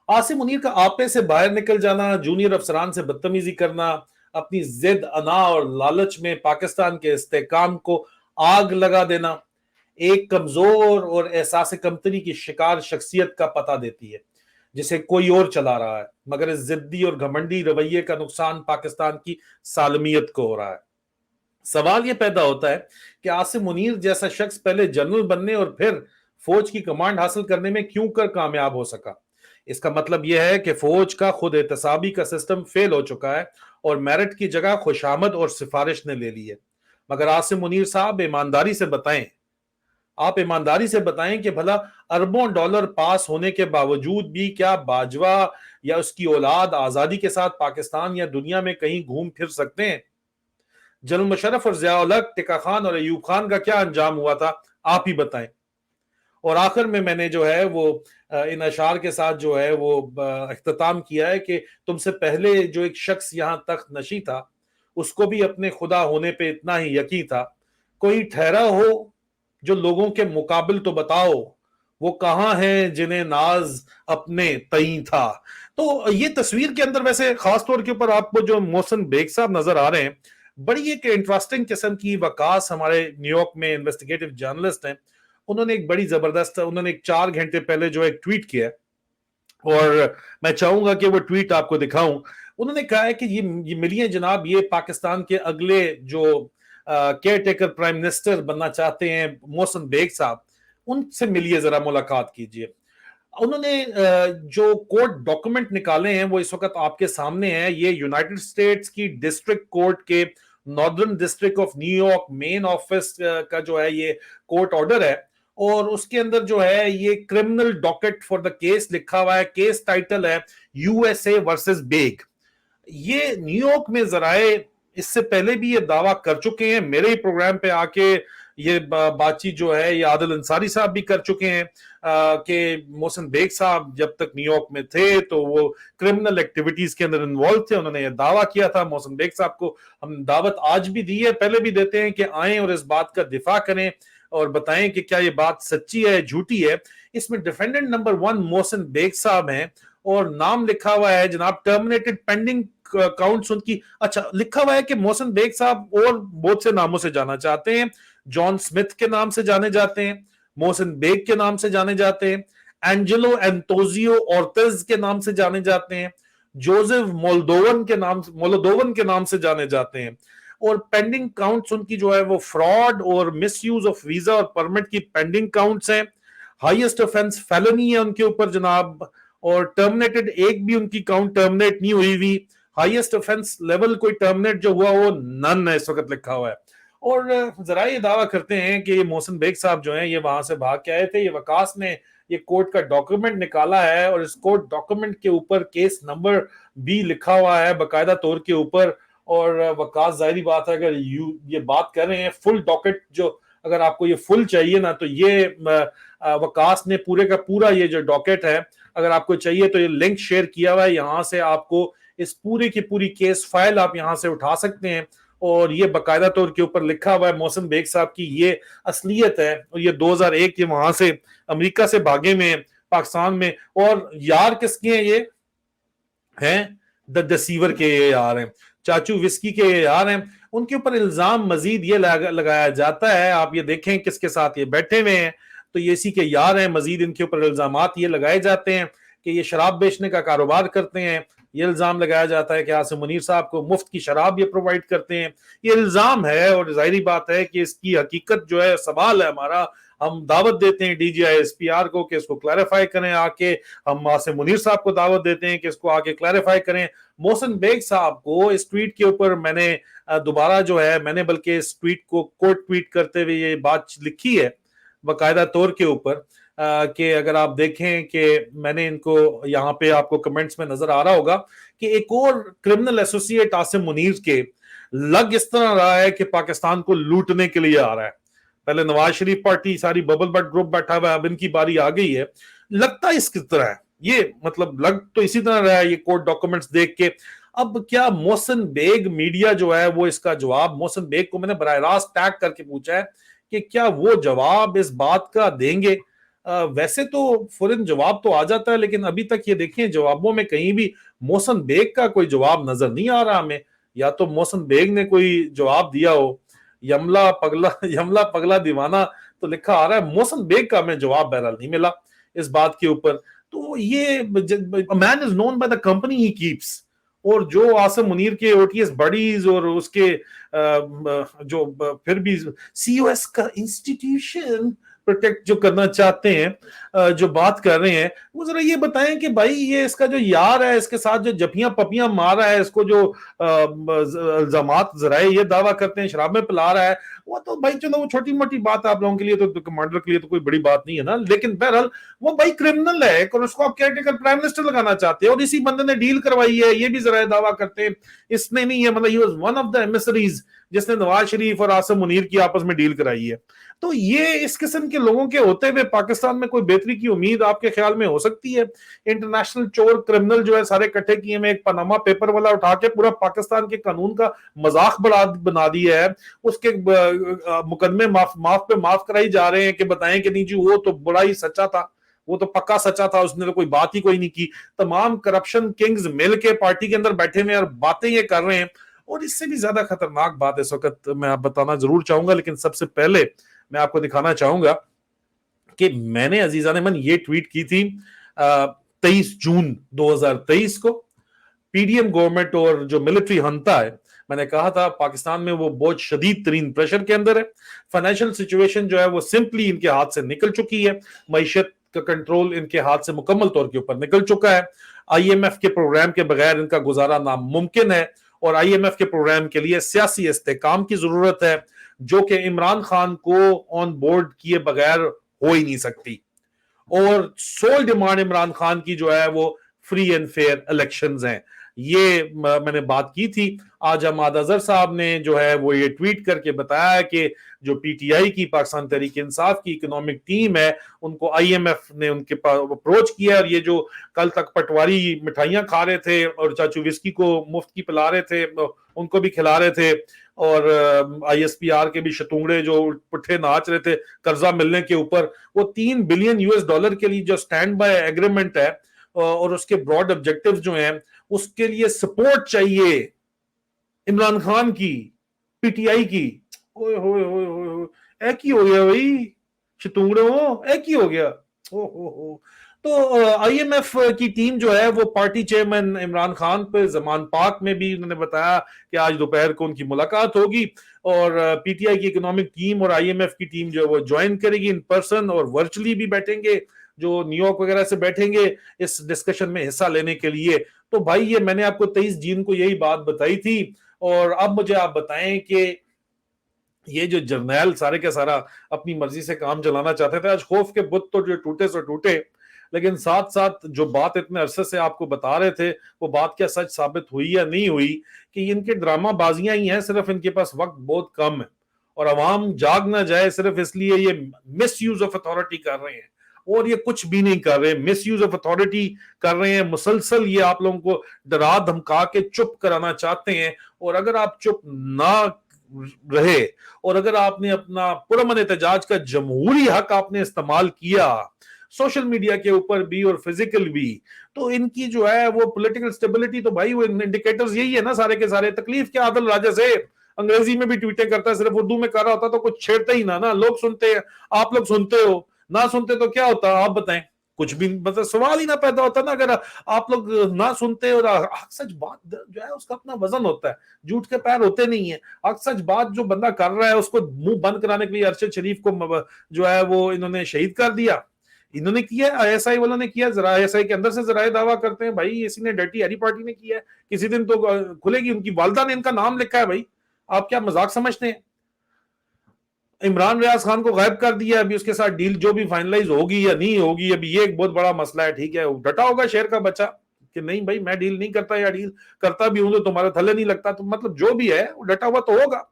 عاصم منیر کا آپے سے باہر نکل جانا، جونیئر افسران سے بدتمیزی کرنا، اپنی ضد، انا اور لالچ میں پاکستان کے استحکام کو آگ لگا دینا ایک کمزور اور احساس کمتری کی شکار شخصیت کا پتہ دیتی ہے جسے کوئی اور چلا رہا ہے، مگر اس ضدی اور گھمنڈی رویے کا نقصان پاکستان کی سالمیت کو ہو رہا ہے. سوال یہ پیدا ہوتا ہے کہ عاصم منیر جیسا شخص پہلے جنرل بننے اور پھر فوج کی کمانڈ حاصل کرنے میں کیوں کر کامیاب ہو سکا؟ اس کا مطلب یہ ہے کہ فوج کا خود احتسابی کا سسٹم فیل ہو چکا ہے اور میرٹ کی جگہ خوشامد اور سفارش نے لے لی ہے. مگر عاصم منیر صاحب ایمانداری سے بتائیں، آپ ایمانداری سے بتائیں کہ بھلا اربوں ڈالر پاس ہونے کے باوجود بھی کیا باجوہ یا اس کی اولاد آزادی کے ساتھ پاکستان یا دنیا میں کہیں گھوم پھر سکتے ہیں؟ جنرل مشرف اور ضیاء الحق، ٹکا خان اور ایوب خان کا کیا انجام ہوا تھا؟ آپ ہی بتائیں. اور آخر میں نے جو ہے وہ ان اشعار کے ساتھ جو ہے وہ اختتام کیا ہے کہ تم سے پہلے جو ایک شخص یہاں تخت نشی تھا اس کو بھی اپنے خدا ہونے پہ اتنا ہی یقین تھا. کوئی ٹھہرا ہو جو لوگوں کے مقابل تو بتاؤ، وہ کہاں ہیں جنہیں ناز اپنے تئیں تھا. تو یہ تصویر کے اندر ویسے خاص طور کے اوپر آپ کو جو محسن بیگ صاحب نظر آ رہے ہیں، بڑی ایک انٹرسٹنگ قسم کی وقاص ہمارے نیو یارک میں انویسٹیگیٹو جرنلسٹ ہیں. انہوں نے ایک بڑی زبردست، انہوں نے ایک 4 گھنٹے پہلے جو ایک ٹویٹ کیا اور میں چاہوں گا کہ وہ ٹویٹ آپ کو دکھاؤں. انہوں نے کہا ہے کہ یہ ملیے جناب، یہ پاکستان کے اگلے جو کیئر ٹیکر پرائم منسٹر بننا چاہتے ہیں محسن بیگ صاحب، ان سے ملیے، ذرا ملاقات کیجئے. انہوں نے جو کورٹ ڈاکومنٹ نکالے ہیں وہ اس وقت آپ کے سامنے ہیں. یہ یونائٹڈ اسٹیٹس کی ڈسٹرکٹ کورٹ کے northern district of New York main office کا جو ہے یہ کورٹ آرڈر ہے، اور اس کے اندر جو ہے یہ criminal docket for the case لکھا ہوا ہے. کیس ٹائٹل ہے U S A versus Baig. یہ نیو یارک میں ذرائع اس سے پہلے بھی یہ دعویٰ کر چکے ہیں، میرے ہی پروگرام پہ آ کے یہ بات چیت جو ہے یہ عادل انصاری صاحب بھی کر چکے ہیں کہ محسن بیگ صاحب جب تک نیو یارک میں تھے تو وہ کرمنل ایکٹیویٹیز کے اندر انوالو تھے. انہوں نے یہ دعویٰ کیا تھا. محسن بیگ صاحب کو ہم دعوت آج بھی دی ہے، پہلے بھی دیتے ہیں کہ آئیں اور اس بات کا دفاع کریں اور بتائیں کہ کیا یہ بات سچی ہے جھوٹی ہے. اس میں ڈیفینڈنٹ نمبر 1 محسن بیگ صاحب ہیں اور نام لکھا ہوا ہے جناب ٹرمینیٹڈ پینڈنگ کاؤنٹس ان کی. اچھا لکھا ہوا ہے کہ محسن بیگ صاحب اور بہت سے ناموں سے جانا چاہتے ہیں. جان سمتھ کے نام سے جانے جاتے ہیں، محسن بیگ کے نام سے جانے جاتے ہیں، एंजेलो एंटोजियो ऑर्टेज के नाम से जाने जाते हैं, जोसेफ मोल्दोवन के नाम से जाने जाते हैं, और पेंडिंग काउंट्स उनकी जो है वो फ्रॉड और मिस यूज ऑफ वीजा और परमिट की पेंडिंग काउंट्स हैं। हाईएस्ट ऑफेंस फेलनी है उनके ऊपर जनाब, और टर्मिनेटेड एक भी उनकी काउंट टर्मिनेट नहीं हुई हुई। हाईएस्ट ऑफेंस लेवल कोई टर्मिनेट जो हुआ वो नन है इस वक्त लिखा हुआ है। और जरा ये दावा करते हैं कि ये मोहसिन बेग साहब जो हैं ये वहां से भाग के आए थे, ये वकास ने ये कोर्ट का डॉक्यूमेंट निकाला है और इस कोर्ट डॉक्यूमेंट के ऊपर केस नंबर भी लिखा हुआ है बकायदा तौर के ऊपर। और वकास जाहिर बात है अगर ये बात कर रहे हैं फुल डॉकेट, जो अगर आपको ये फुल चाहिए ना तो ये वकास ने पूरे का पूरा ये जो डॉकेट है अगर आपको चाहिए तो ये लिंक शेयर किया हुआ है, यहाँ से आपको इस पूरी की पूरी केस फाइल आप यहाँ से उठा सकते हैं। और ये बकायदा तौर के ऊपर लिखा हुआ है मोहसिन बेग साहब की ये असलियत है, और ये 2001 के वहां से अमेरिका से भागे में पाकिस्तान में। और यार किसके हैं ये हैं द डिसीवर के ये यार हैं, चाचू विस्की के ये यार हैं। उनके ऊपर इल्जाम मजीद ये लगाया जाता है, आप ये देखें किसके साथ ये बैठे हुए हैं तो ये इसी के यार हैं। मजीद इनके ऊपर इल्जामात ये लगाए जाते हैं कि ये शराब बेचने का कारोबार करते हैं। ये इल्जाम लगाया जाता है कि आसिम मुनीर साहब को मुफ्त की शराब ये प्रोवाइड करते हैं। ये इल्जाम है और जाहिर बात है कि इसकी हकीकत जो है सवाल है हमारा, हम दावत देते हैं DGISPR को कि इसको क्लैरिफाई करें आके, हम आसिम मुनीर साहब को दावत देते हैं कि इसको आके क्लैरिफाई करें। मोहसिन बेग साहब को इस ट्वीट के ऊपर मैंने दोबारा जो है मैंने बल्कि इस ट्वीट को कोट ट्वीट करते हुए ये बात लिखी है बकायदा तौर के ऊपर कि अगर आप देखें कि मैंने इनको यहाँ पे आपको कमेंट्स में नजर आ रहा होगा कि एक और क्रिमिनल एसोसिएट आसिम मुनीर के लग इस तरह रहा है कि पाकिस्तान को लूटने के लिए आ रहा है। पहले नवाज शरीफ पार्टी सारी बबल बट ग्रुप बैठा हुआ है, अब इनकी बारी आ गई है। लगता इसकी तरह है ये, मतलब लग तो इसी तरह रहा है ये कोर्ट डॉक्यूमेंट्स देख के। अब क्या मोहसिन बेग मीडिया जो है वो इसका जवाब, मोहसिन बेग को मैंने बराह रास्त टैग करके पूछा है कि क्या वो जवाब इस बात का देंगे। वैसे तो फौरन जवाब तो आ जाता है, लेकिन अभी तक ये देखें जवाबों में कहीं भी मोहसिन बेग का कोई जवाब नजर नहीं आ रहा हमें। या तो मोहसिन बेग ने कोई जवाब दिया हो, यमला पगला दीवाना तो लिखा आ रहा है, मोहसिन बेग का हमें जवाब बहरहाल नहीं मिला इस बात के ऊपर। तो ये man is known by the company he keeps, और जो आसिम मुनीर के ओटीएस बडीज और उसके जो फिर भी COS का इंस्टीट्यूशन प्रोटेक्ट जो करना चाहते हैं, जो बात कर रहे हैं, वो जरा ये बताएं कि भाई ये इसका जो यार है इसके साथ जो जफियां पपियां मार रहा है, इसको जो इल्जामात जराए ये दावा करते हैं शराब में पिला रहा है, वो तो भाई चलो वो छोटी मोटी बात आप लोगों के लिए, तो कमांडर के लिए तो कोई बड़ी बात नहीं है ना। लेकिन बहरहाल वो भाई क्रिमिनल है और उसको आप केयरटेकर प्राइम मिनिस्टर लगाना चाहते हैं, और इसी बंदे ने डील करवाई है ये भी जरा दावा करते हैं। इसने नहीं है, मतलब he was one of the emissaries जिसने नवाज शरीफ और आसिम मुनीर की आपस में डील कराई है। तो ये इस किस्म के लोगों के होते हुए पाकिस्तान में कोई बेहतरी की उम्मीद आपके ख्याल में हो सकती है? इंटरनेशनल चोर क्रिमिनल जो है सारे इकट्ठे किए में एक पनामा पेपर वाला उठा के पूरा पाकिस्तान के कानून का मजाक बना दिया है, उसके मुकदमे माफ कराई जा रहे हैं कि बताएं कि नहीं जी वो तो बड़ा ही सच्चा था, वो तो पक्का सच्चा था, उसने तो कोई बात ही कोई नहीं की। तमाम करप्शन किंग्स मिल के पार्टी के अंदर बैठे हुए और बातें ये कर रहे हैं। और इससे भी ज्यादा खतरनाक बात इस वक्त मैं आप बताना जरूर चाहूंगा, लेकिन सबसे पहले मैं आपको दिखाना चाहूंगा कि मैंने अजीजा ने मन ये ट्वीट की थी 23 जून 2023 को। पीडीएम गवर्नमेंट और जो मिलिट्री हंता है, मैंने कहा था पाकिस्तान में वो बहुत शदीद तरीन प्रेशर के अंदर है। फाइनेंशियल सिचुएशन जो है वो सिंपली इनके हाथ से निकल चुकी है, मईशत का कंट्रोल इनके हाथ से मुकम्मल तौर के ऊपर निकल चुका है। IMF के प्रोग्राम के बगैर इनका गुजारा नामुमकिन है, और IMF के प्रोग्राम के लिए सियासी इस्तेकाम की जरूरत है, जो कि इमरान खान को ऑन बोर्ड किए बगैर हो ही नहीं सकती। और सोल डिमांड इमरान खान की जो है वो फ्री एंड फेयर इलेक्शंस हैं। ये मैंने बात की थी। आज अहमद अजहर साहब ने जो है वो ये ट्वीट करके बताया कि जो PTI की पाकिस्तान तहरीक इंसाफ की इकोनॉमिक टीम है उनको IMF ने उनके पास अप्रोच किया, और ये जो कल तक पटवारी मिठाइयां खा रहे थे और चाचू विस्की को मुफ्त की पिला रहे थे उनको भी खिला रहे थे, और ISPR के भी शतूंगड़े जो पुट्ठे नाच रहे थे कर्जा मिलने के ऊपर, वो $3 बिलियन के लिए जो स्टैंड बाय एग्रीमेंट है और उसके ब्रॉड ऑब्जेक्टिव जो हैं उसके लिए सपोर्ट चाहिए इमरान खान की, PTI की। ओए होए होए होए, एक ही हो गया भाई शतूंगड़े हो, एक ही हो गया। ओ تو IMF کی ٹیم جو ہے وہ پارٹی چیئرمین عمران خان پہ زمان پاک میں بھی انہوں نے بتایا کہ آج دوپہر کو ان کی ملاقات ہوگی اور PTI کی اکنامک ٹیم اور IMF کی ٹیم جو ہے وہ جوائن کرے گی ان پرسن اور ورچولی بھی بیٹھیں گے, جو نیو یارک وغیرہ سے بیٹھیں گے اس ڈسکشن میں حصہ لینے کے لیے. تو بھائی یہ میں نے آپ کو 23 جون کو یہی بات بتائی تھی, اور اب مجھے آپ بتائیں کہ یہ جو جرنیل سارے کے سارا اپنی مرضی سے کام چلانا چاہتے تھے, آج خوف کے بت تو جو ٹوٹے سو ٹوٹے, لیکن ساتھ ساتھ جو بات اتنے عرصے سے آپ کو بتا رہے تھے وہ بات کیا سچ ثابت ہوئی یا نہیں ہوئی کہ ان کے ڈرامہ بازیاں ہی ہیں, صرف ان کے پاس وقت بہت کم ہے اور عوام جاگ نہ جائے صرف اس لیے یہ مس یوز آف اتھارٹی کر رہے ہیں, اور یہ کچھ بھی نہیں کر رہے, مس یوز آف اتھارٹی کر رہے ہیں مسلسل. یہ آپ لوگوں کو ڈرا دھمکا کے چپ کرانا چاہتے ہیں, اور اگر آپ چپ نہ رہے اور اگر آپ نے اپنا پرامن احتجاج کا جمہوری حق آپ نے استعمال کیا سوشل میڈیا کے اوپر بھی اور فزیکل بھی, تو ان کی جو ہے وہ پولیٹیکل سٹیبلٹی تو بھائی وہ انڈیکیٹرز یہی ہے نا سارے کے سارے. تکلیف کیا عادل راجہ سے, انگریزی میں بھی ٹویٹیں کرتا ہے, صرف اردو میں کر رہا ہوتا تو کچھ چھیڑتا ہی نہ, لوگ سنتے ہیں, آپ لوگ سنتے ہو, نہ سنتے تو کیا ہوتا آپ بتائیں, کچھ بھی مطلب سوال ہی نہ پیدا ہوتا نا. اگر آپ لوگ نہ سنتے اور سچ بات جو ہے اس کا اپنا وزن ہوتا ہے, جھوٹ کے پیر ہوتے نہیں ہیں. سچ بات جو بندہ کر رہا ہے اس کو منہ بند کرانے کے لیے ارشد شریف کو جو ہے وہ انہوں نے شہید کر دیا, انہوں نے کیا, ISI والوں نے کیا, ISI کے اندر سے ذرائع دعویٰ کرتے ہیں بھائی اسی نے ڈرٹی ہیری پارٹی نے کیا ہے, کسی دن تو کھلے گی, ان کی والدہ نے ان کا نام لکھا ہے. بھائی آپ کیا مذاق سمجھتے ہیں؟ عمران ریاض خان کو غائب کر دیا, ابھی اس کے ساتھ ڈیل جو بھی فائنلائز ہوگی یا نہیں ہوگی, ابھی یہ ایک بہت بڑا مسئلہ ہے. ٹھیک ہے, ڈٹا ہوگا شہر کا بچہ کہ نہیں بھائی میں ڈیل نہیں کرتا, یا ڈیل کرتا بھی ہوں تو تمہارے تھلے نہیں لگتا, تو مطلب جو بھی ہے وہ ڈٹا ہوا تو ہوگا.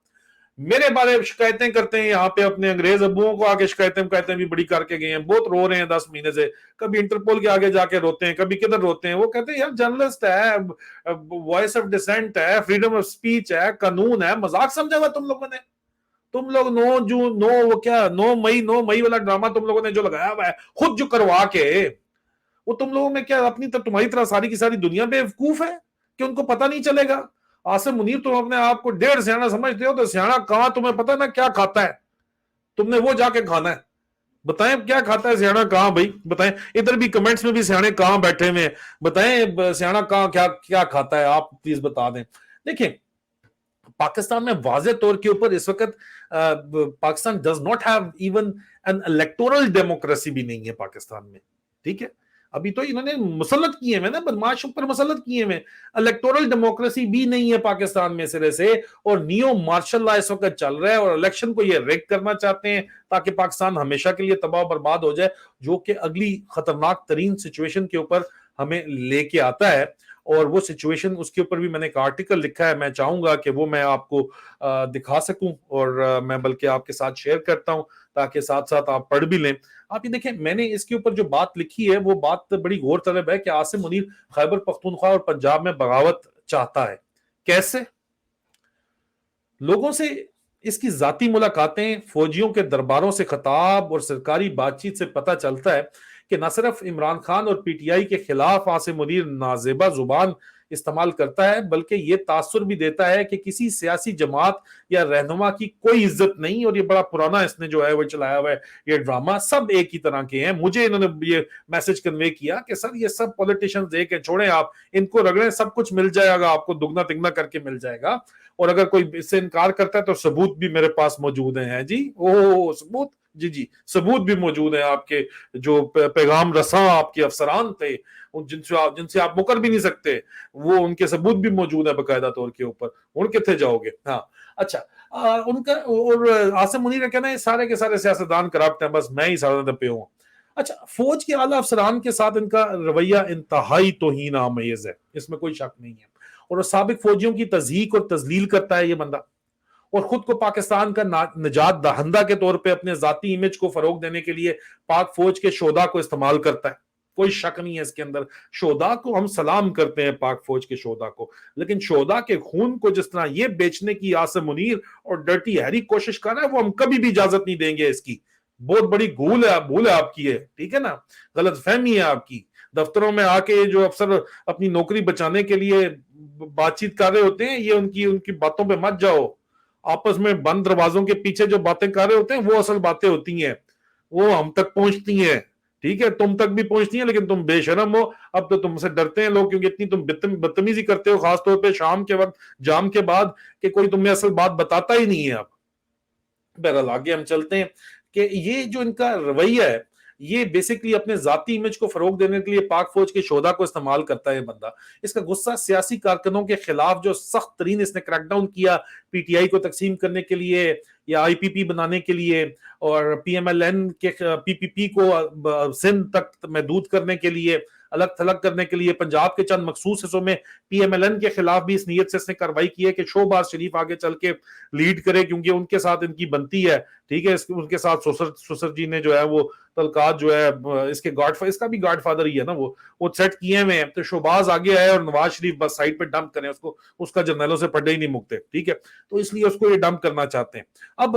میرے بارے شکایتیں کرتے ہیں یہاں پہ, اپنے انگریز ابوؤں کو آگے شکایتیں بھی بڑی کر کے گئے ہیں, بہت رو رہے ہیں 10 مہینے سے, کبھی انٹرپول کے آگے جا کے روتے ہیں, کبھی کدھر روتے ہیں. وہ کہتے ہیں یار جرنلسٹ ہے, وائس آف ڈسینٹ ہے, فریڈم آف سپیچ ہے, قانون ہے, مذاق سمجھا ہوا تم لوگوں نے. تم لوگ 9 مئی والا ڈرامہ تم لوگوں نے جو لگایا ہوا ہے خود جو کروا کے, وہ تم لوگوں میں کیا اپنی تمہاری طرح ساری کی ساری دنیا بے وقوف ہے کہ ان کو پتہ نہیں چلے گا؟ عاصم منیر تم اپنے آپ کو 1.5 سیاںا سمجھتے ہو, تو سیاںا کہاں تمہیں پتہ نا کیا کھاتا ہے, تم نے وہ جا کے کھانا ہے. بتائیں کیا کھاتا ہے سیاںا کہاں بھائی, بتائیں. ادھر بھی کمنٹس میں بھی سیانے کہاں بیٹھے ہوئے, بتائیں سیاںا کہاں کیا کھاتا ہے, آپ پلیز بتا دیں. دیکھیں پاکستان میں واضح طور کے اوپر اس وقت Pakistan does not have even an electoral democracy بھی نہیں ہے پاکستان میں. ٹھیک ہے, ابھی تو انہوں نے مسلط کیے ہیں نا, بدماش پر مسلط کیے ہیں, الیکٹورل ڈیموکریسی بھی نہیں ہے پاکستان میں سرے سے, اور نیو مارشل لا اس وقت چل رہا ہے, اور الیکشن کو یہ ریگ کرنا چاہتے ہیں تاکہ پاکستان ہمیشہ کے لیے تباہ و برباد ہو جائے, جو کہ اگلی خطرناک ترین سچویشن کے اوپر ہمیں لے کے آتا ہے. اور وہ سچویشن, اس کے اوپر بھی میں نے ایک آرٹیکل لکھا ہے, میں چاہوں گا کہ وہ میں آپ کو دکھا سکوں, اور میں بلکہ آپ کے ساتھ شیئر کرتا ہوں تاکہ ساتھ ساتھ آپ پڑھ بھی لیں. آپ یہ دیکھیں میں نے اس کے اوپر جو بات لکھی ہے وہ بات بڑی غور طلب ہے کہ عاصم منیر خیبر پختونخوا اور پنجاب میں بغاوت چاہتا ہے. کیسے؟ لوگوں سے اس کی ذاتی ملاقاتیں, فوجیوں کے درباروں سے خطاب اور سرکاری بات چیت سے پتہ چلتا ہے کہ نہ صرف عمران خان اور PTI کے خلاف عاصم منیر نازیبہ زبان استعمال کرتا ہے, بلکہ یہ تاثر بھی دیتا ہے کہ کسی سیاسی جماعت یا رہنما کی کوئی عزت نہیں, اور یہ بڑا پرانا اس نے جو ہے وہ چلایا ہوا ہے یہ ڈرامہ, سب ایک ہی طرح کے ہیں. مجھے انہوں نے یہ میسج کنوے کیا کہ سر یہ سب پولیٹیشنز ایک ہیں, چھوڑیں آپ ان کو رگڑیں, سب کچھ مل جائے گا آپ کو, دگنا تگنا کر کے مل جائے گا, اور اگر کوئی اس سے انکار کرتا ہے تو ثبوت بھی میرے پاس موجود ہیں. جی ثبوت, جی ثبوت بھی موجود ہیں, آپ کے جو پیغام رساں آپ کے افسران تھے جن سے آپ مکر بھی نہیں سکتے, وہ ان کے ثبوت بھی موجود ہے باقاعدہ طور کے اوپر. ان کتنے جاؤ گے؟ ہاں اچھا, ان کا اور عاصم منیر کا کہنا ہے سارے کے سارے سیاستدان کرپٹ ہیں, بس میں ہی سارا پہ ہوں. اچھا, فوج کے اعلیٰ افسران کے ساتھ ان کا رویہ انتہائی توہین آمیز ہے, اس میں کوئی شک نہیں ہے, اور سابق فوجیوں کی تضحیک اور تذلیل کرتا ہے یہ بندہ, اور خود کو پاکستان کا نجات دہندہ کے طور پہ اپنے ذاتی امیج کو فروغ دینے کے لیے پاک فوج کے شہداء کو استعمال کرتا ہے. کوئی شک نہیں ہے اس کے اندر, شہداء کو ہم سلام کرتے ہیں, پاک فوج کے شہداء کو, لیکن شہداء کے خون کو جس طرح یہ بیچنے کی عاصم منیر اور ڈرٹی ہیری کوشش کر رہا ہے, وہ ہم کبھی بھی اجازت نہیں دیں گے. اس کی بہت بڑی بھول ہے آپ کی ہے, ٹھیک ہے نا, غلط فہمی ہے آپ کی. دفتروں میں آ کے جو افسر اپنی نوکری بچانے کے لیے بات چیت کر رہے ہوتے ہیں, یہ ان کی باتوں پہ مت جاؤ. آپس میں بند دروازوں کے پیچھے جو باتیں کر رہے ہوتے ہیں وہ اصل باتیں ہوتی ہیں, وہ ہم تک پہنچتی ہیں. ٹھیک ہے, تم تک بھی پہنچتی ہیں لیکن تم بے شرم ہو, اب تو تم سے ڈرتے ہیں لوگ کیونکہ اتنی تم بدتمیزی کرتے ہو, خاص طور پہ شام کے وقت جام کے بعد, کہ کوئی تمہیں اصل بات بتاتا ہی نہیں ہے. اب بہرحال آگے ہم چلتے ہیں کہ یہ جو ان کا رویہ ہے یہ بیسکلی اپنے ذاتی امیج کو فروغ دینے کے لیے پاک فوج کے شہداء کو استعمال کرتا ہے یہ بندہ. اس کا غصہ سیاسی کارکنوں کے خلاف جو سخت ترین اس نے کریک ڈاؤن کیا پی ٹی آئی کو تقسیم کرنے کے لیے یا آئی پی پی بنانے کے لیے, اور پی ایم ایل این کے پی پی پی کو سندھ تک محدود کرنے کے لیے, الگ تھلگ کرنے کے لیے, پنجاب کے چند مخصوص حصوں میں پی ایم ایل این کے خلاف بھی اس نیت سے اس نے کارروائی کی ہے کہ شہباز شریف آگے چل کے لیڈ کرے کیونکہ ان کے ساتھ ان کی بنتی ہے. ٹھیک ہے, ان کے ساتھ سسر جی نے جو ہے وہ تلقات جو ہے اس کے اس کا بھی گاڈ فادر ہی ہے نا, وہ سیٹ کیے ہوئے ہیں. تو شہباز آگے آئے اور نواز شریف بس سائڈ پہ ڈمپ کریں اس کو, اس کا جرنیلوں سے پڑے ہی نہیں مکتے. ٹھیک ہے, تو اس لیے اس کو یہ ڈمپ کرنا چاہتے ہیں. اب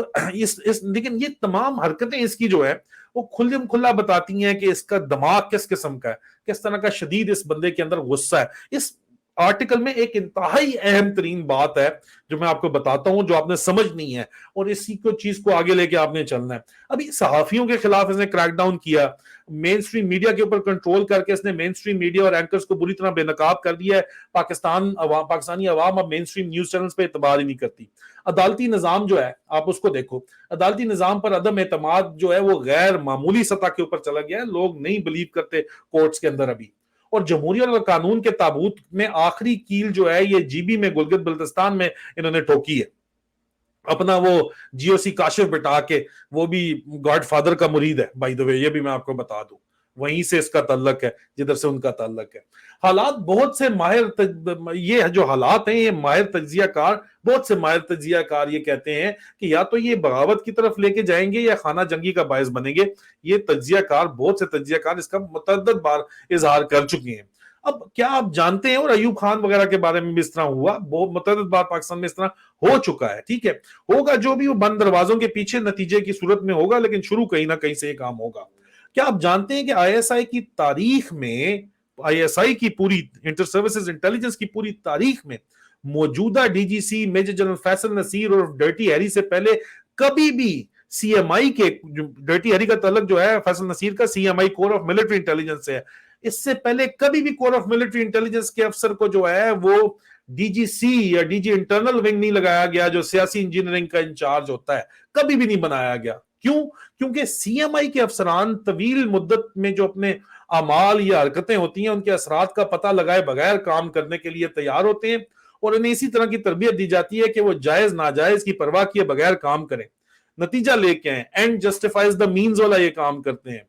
لیکن یہ تمام حرکتیں اس کی جو ہے وہ کھلا بتاتی ہیں کہ اس کا دماغ کس قسم کا ہے, کس طرح کا شدید اس بندے کے اندر غصہ ہے. اس آرٹیکل میں ایک انتہائی اہم ترین بات ہے جو میں آپ کو بتاتا ہوں, جو آپ نے سمجھنی ہے اور اسی کو چیز کو آگے لے کے آپ نے چلنا ہے. ابھی صحافیوں کے خلاف اس نے کریک ڈاؤن کیا, مین سٹریم میڈیا کے اوپر کنٹرول کر کے اس نے مین سٹریم میڈیا اور اینکرز کو بری طرح بے نقاب کر دیا ہے. پاکستانی عوام اب مین سٹریم نیوز چینلز پہ اعتبار ہی نہیں کرتی. عدالتی نظام جو ہے آپ اس کو دیکھو, عدالتی نظام پر عدم اعتماد جو ہے وہ غیر معمولی سطح کے اوپر چلا گیا ہے. لوگ نہیں بلیو کرتے کورٹس کے اندر ابھی. اور جمہوریت اور قانون کے تابوت میں آخری کیل جو ہے یہ جی بی میں گلگت بلتستان میں انہوں نے ٹھوکی ہے. اپنا وہ جی او سی کاشف بٹا کے, وہ بھی گاڈ فادر کا مرید ہے بائی دی وے, یہ بھی میں آپ کو بتا دوں, وہیں سے اس کا تعلق ہے جدھر سے ان کا تعلق ہے. حالات بہت سے یہ جو حالات ہیں یہ بہت سے ماہر تجزیہ کار یہ کہتے ہیں کہ یا تو یہ بغاوت کی طرف لے کے جائیں گے یا خانہ جنگی کا باعث بنیں گے. یہ بہت سے تجزیہ کار اس کا متعدد بار اظہار کر چکے ہیں. اب کیا آپ جانتے ہیں, اور ایوب خان وغیرہ کے بارے میں بھی اس طرح ہوا, بہت متعدد بار پاکستان میں اس طرح ہو چکا ہے. ٹھیک ہے, ہوگا جو بھی وہ بند دروازوں کے پیچھے نتیجے کی صورت میں ہوگا, لیکن شروع کہیں نہ کہیں سے یہ کام ہوگا. کیا آپ جانتے ہیں کہ آئی ایس آئی کی تاریخ میں, آئی ایس آئی کی پوری انٹر سروسز انٹیلیجنس کی پوری تاریخ میں موجودہ ڈی جی سی میجر جنرل فیصل نصیر اور ڈرٹی ہیری سے پہلے کبھی بھی سی ایم آئی کے, ڈرٹی ہیری کا تعلق جو ہے فیصل نصیر کا C M I corps of military intelligence سے ہے, اس سے پہلے کبھی بھی کور آف ملٹری انٹیلیجنس کے افسر کو جو ہے وہ ڈی جی سی یا ڈی جی انٹرنل ونگ نہیں لگایا گیا جو سیاسی انجینئرنگ کا انچارج ہوتا ہے, کبھی بھی نہیں بنایا گیا. کیوں؟ کیونکہ سی ایم آئی کے افسران طویل مدت میں جو اپنے اعمال یا حرکتیں ہوتی ہیں ان کے اثرات کا پتہ لگائے بغیر کام کرنے کے لیے تیار ہوتے ہیں, اور انہیں اسی طرح کی تربیت دی جاتی ہے کہ وہ جائز ناجائز کی پرواہ کیے بغیر کام کریں, نتیجہ لے کے آئیں, اینڈ جسٹیفائز دا مینز والا یہ کام کرتے ہیں.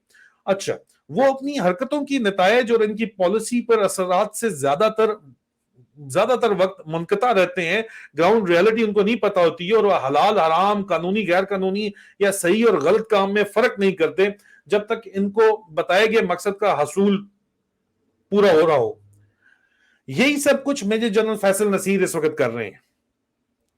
اچھا, وہ اپنی حرکتوں کی نتائج اور ان کی پالیسی پر اثرات سے زیادہ تر وقت منقطع رہتے ہیں. گراؤنڈ ریالٹی ان کو نہیں پتا ہوتی ہے, اور وہ حلال حرام, قانونی غیر قانونی یا صحیح اور غلط کام میں فرق نہیں کرتے جب تک ان کو بتائے گئے مقصد کا حصول پورا ہو رہا ہو. یہی سب کچھ میجر جنرل فیصل نصیر اس وقت کر رہے ہیں,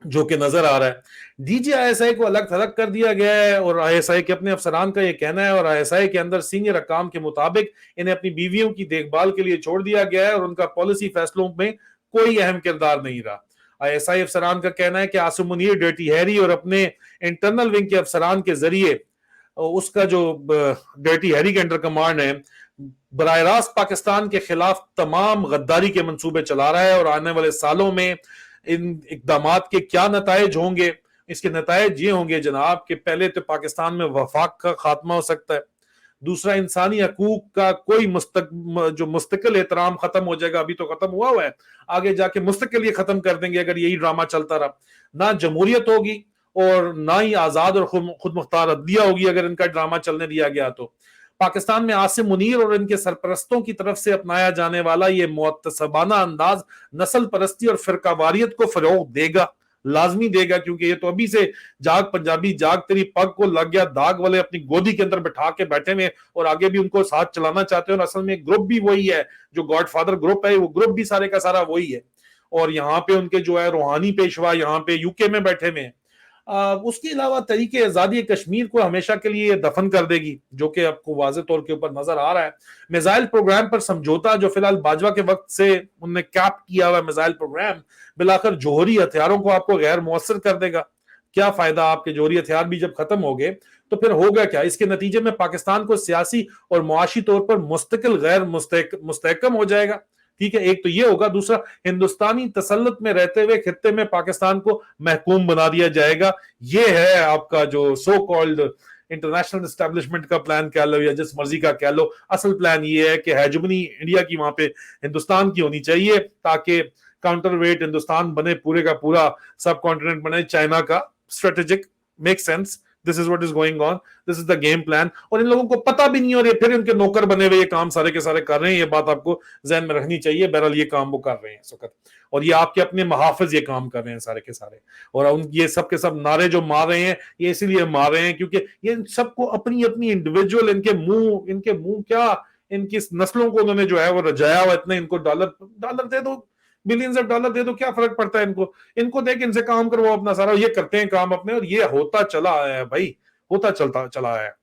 جو کہ نظر آ رہا ہے. D G I S I کو الگ تھلگ کر دیا گیا ہے, اور آئی ایس آئی کے اپنے افسران کا یہ کہنا ہے, اور آئی ایس آئی کے اندر سینئر حکام کے مطابق انہیں اپنی بیویوں کی دیکھ بھال کے لیے چھوڑ دیا گیا ہے, اور ان کا پالیسی فیصلوں میں کوئی اہم کردار نہیں رہا. آئی ایس آئی افسران کا کہنا ہے کہ عاصم منیر, ڈرٹی ہیری اور اپنے انٹرنل ونگ کے افسران کے ذریعے اس کا جو ڈرٹی ہیری کے انڈر کمانڈ ہے براہ راست پاکستان کے خلاف تمام غداری کے منصوبے چلا رہا ہے, اور آنے والے سالوں میں ان اقدامات کے کیا نتائج ہوں گے. اس کے نتائج یہ ہوں گے جناب کہ پہلے تو پاکستان میں وفاق کا خاتمہ ہو سکتا ہے, دوسرا انسانی حقوق کا کوئی جو مستقل احترام ختم ہو جائے گا, ابھی تو ختم ہوا ہے, آگے جا کے مستقل یہ ختم کر دیں گے اگر یہی ڈرامہ چلتا رہا. نہ جمہوریت ہوگی اور نہ ہی آزاد اور خود مختار عدلیہ ہوگی اگر ان کا ڈرامہ چلنے دیا گیا. تو پاکستان میں عاصم منیر اور ان کے سرپرستوں کی طرف سے اپنایا جانے والا یہ معتصبانہ انداز نسل پرستی اور فرقہ واریت کو فروغ دے گا, لازمی دے گا, کیونکہ یہ تو ابھی سے جاگ پنجابی جاگ تیری پگ کو لگ گیا داغ والے اپنی گودی کے اندر بٹھا کے بیٹھے ہوئے, اور آگے بھی ان کو ساتھ چلانا چاہتے ہیں, اور اصل میں گروپ بھی وہی ہے جو گاڈ فادر گروپ ہے, وہ گروپ بھی سارے کا سارا وہی ہے. اور یہاں پہ ان کے جو ہے روحانی پیشوا یہاں پہ یو کے میں بیٹھے ہوئے ہیں. اس کے علاوہ تحریک آزادی کشمیر کو ہمیشہ کے لیے دفن کر دے گی, جو کہ آپ کو واضح طور کے اوپر نظر آ رہا ہے. میزائل پروگرام پر سمجھوتا جو فی الحال باجوہ کے وقت سے انہوں نے کیپ کیا ہوا ہے میزائل پروگرام, بالآخر جوہری ہتھیاروں کو آپ کو غیر مؤثر کر دے گا. क्या फायदा? आपके जोहरी हथियार भी जब खत्म हो गए तो फिर होगा क्या? इसके नतीजे में पाकिस्तान को सियासी और मुआशी तौर पर मुस्तकिल गैर मुस्तहकम हो जाएगा। ठीक है, एक तो ये होगा। दूसरा, हिंदुस्तानी तसल्लुत में रहते हुए खित्ते में पाकिस्तान को महकूम बना दिया जाएगा। ये है आपका जो सो कॉल्ड इंटरनेशनल एस्टेब्लिशमेंट का प्लान कह लो या जिस मर्जी का कह लो। असल प्लान ये है कि हेजमनी इंडिया की वहां पे हिंदुस्तान की होनी चाहिए, ताकि काउंटर वेट हिंदुस्तान बने, पूरे का पूरा सब कॉन्टिनेंट बने चाइना का। Strategic, make sense, this is what is going on, this is the game plan. और इन लोगों को पता भी नहीं, और ये फिर इनके नौकर बने हुए ये काम सारे के सारे कर रहे हैं। ये बात आपको जहन में रखनी चाहिए। बहरहाल ये काम वो कर रहे हैं इस वक्त, और ये आपके अपने मुहाफिज ये काम कर रहे हैं सारे के सारे। और उन ये सब के सब नारे जो मार रहे हैं ये इसीलिए मार रहे हैं क्योंकि ये सबको अपनी अपनी इंडिविजुअल इनके मुंह क्या, इनकी नस्लों को उन्होंने जो है वो रजाया हुआ। इतने इनको डॉलर दे दो, बिलियंस ऑफ डॉलर दे दो, क्या फर्क पड़ता है इनको देख इनसे काम करवाओ अपना सारा। ये करते हैं काम अपने, और ये होता चला आया है भाई, होता चलता चला आया है।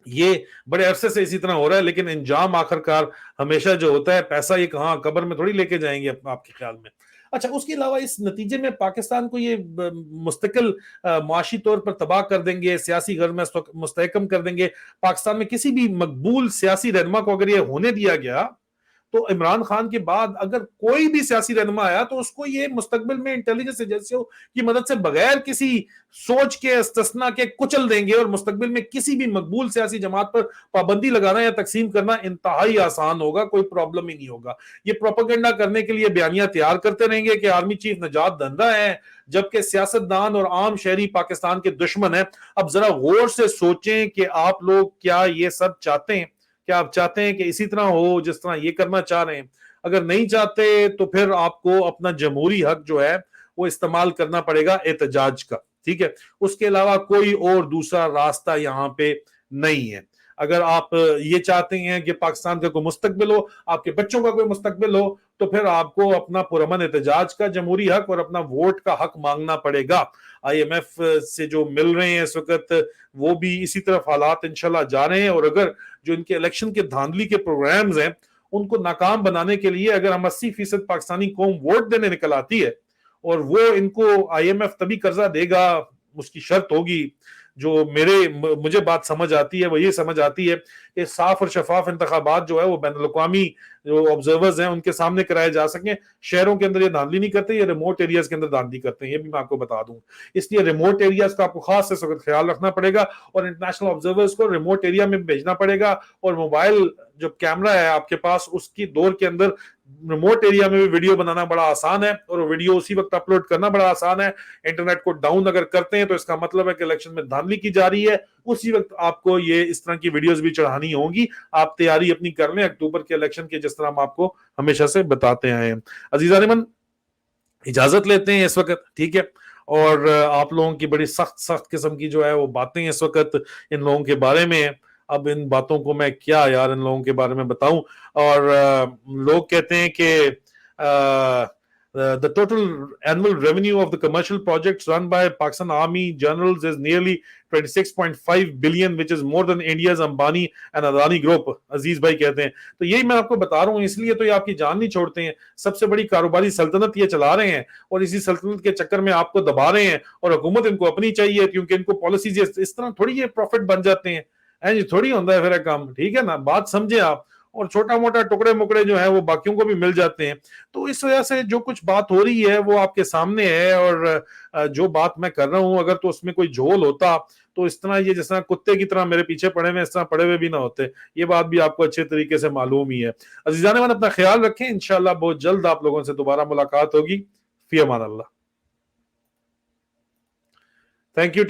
ये बड़े अरसे से इसी तरह हो रहा है, लेकिन इंजाम आखिरकार हमेशा जो होता है, पैसा ये कहां कब्र में थोड़ी लेके जाएंगे आपके ख्याल में। अच्छा, उसके अलावा इस नतीजे में पाकिस्तान को ये मुस्तकिल मुआशी तौर पर तबाह कर देंगे, सियासी घर में मुस्तहकम कर देंगे। पाकिस्तान में किसी भी मकबूल सियासी रहनुमा को अगर ये होने दिया गया तो इमरान खान के बाद अगर कोई भी सियासी रहनुमा आया तो उसको ये मुस्तकबिल में इंटेलिजेंस एजेंसियों की मदद से बगैर किसी सोच के इस्तिस्ना के कुचल देंगे, और मुस्तकबिल में किसी भी मकबूल सियासी जमात पर पाबंदी लगाना या तकसीम करना इंतहाई आसान होगा, कोई प्रॉब्लम ही नहीं होगा। ये प्रोपेगेंडा करने के लिए बयानियां तैयार करते रहेंगे कि आर्मी चीफ नजात दंदा है, जबकि सियासतदान और आम शहरी पाकिस्तान के दुश्मन है। अब जरा गौर से सोचें कि आप लोग क्या ये सब चाहते हैं? क्या आप चाहते हैं कि इसी तरह हो जिस तरह ये करना चाह रहे हैं? अगर नहीं चाहते तो फिर आपको अपना जमहूरी हक जो है वो इस्तेमाल करना पड़ेगा एहतजाज का। ठीक है, उसके अलावा कोई और दूसरा रास्ता यहाँ पे नहीं है। अगर आप ये चाहते हैं कि पाकिस्तान का कोई मुस्तकबिल हो, आपके बच्चों का कोई मुस्तकबिल हो, तो फिर आपको अपना पुरअमन एहतजाज का जमहूरी हक और अपना वोट का हक मांगना पड़ेगा। IMF से जो मिल रहे हैं इस वक्त वो भी इसी तरफ हालात इंशाल्लाह जा रहे हैं। और अगर जो इनके इलेक्शन के धांधली के प्रोग्राम्स हैं उनको नाकाम बनाने के लिए अगर हम 80% पाकिस्तानी कौम वोट देने निकल आती है, और वो इनको IMF तभी कर्जा देगा, उसकी शर्त होगी जो मुझे बात समझ आती है, वो ये समझ आती है कि साफ और शफाफ इंतखाबात जो है वो बैनुल अक़वामी जो ऑब्जर्वर्स हैं उनके सामने कराए जा सकें। शहरों के अंदर ये धांधली नहीं करते, ये रिमोट एरियाज के अंदर धांधली करते हैं, ये भी मैं आपको बता दूं। इसलिए रिमोट एरियाज का आपको खास से ख्याल रखना पड़ेगा, और इंटरनेशनल ऑब्जर्वर्स को रिमोट एरिया में भेजना पड़ेगा। और मोबाइल जो कैमरा है आपके पास, उसकी दौर के अंदर रिमोट एरिया में भी वीडियो बनाना बड़ा आसान है, और वीडियो उसी वक्त अपलोड करना बड़ा आसान है। इंटरनेट को डाउन अगर करते हैं तो इसका मतलब है कि इलेक्शन में धांधली की जा रही है। उसी वक्त आपको ये इस तरह की वीडियोस भी चढ़ानी होंगी। आप तैयारी अपनी कर लें अक्टूबर के इलेक्शन के, जिस तरह हम आपको हमेशा से बताते आए हैं। अजीज़ान, इजाजत लेते हैं इस वक्त, ठीक है। और आप लोगों की बड़ी सख्त किस्म की जो है वो बातें इस वक्त इन लोगों के बारे में। अब इन बातों को मैं क्या यार इन लोगों के बारे में बताऊं। और लोग कहते हैं कि the total annual revenue of the commercial projects run by Pakistan Army generals is nearly 26.5 billion, which is more than India's Ambani and Adani group. अजीज भाई कहते हैं, तो यही मैं आपको बता रहा हूँ, इसलिए तो ये आपकी जान नहीं छोड़ते हैं। सबसे बड़ी कारोबारी सल्तनत ये चला रहे हैं, और इसी सल्तनत के चक्कर में आपको दबा रहे हैं। और हुकूमत इनको अपनी चाहिए, क्योंकि इनको पॉलिसीज इस तरह थोड़ी ये प्रॉफिट बन जाते हैं। जी थोड़ी होता है फिर काम, ठीक है ना, बात समझे आप। और छोटा मोटा टुकड़े मुकड़े जो है वो बाकियों को भी मिल जाते हैं। तो इस वजह से जो कुछ बात हो रही है वो आपके सामने है, और जो बात मैं कर रहा हूं अगर तो उसमें कोई झोल होता तो इस तरह ये जिस तरह कुत्ते की तरह मेरे पीछे पड़े हुए इस तरह पड़े हुए भी ना होते। ये बात भी आपको अच्छे तरीके से मालूम ही है। अजीजान, अपना ख्याल रखें, इंशाल्लाह बहुत जल्द आप लोगों से दोबारा मुलाकात होगी। फी अमान अल्लाह। Thank you.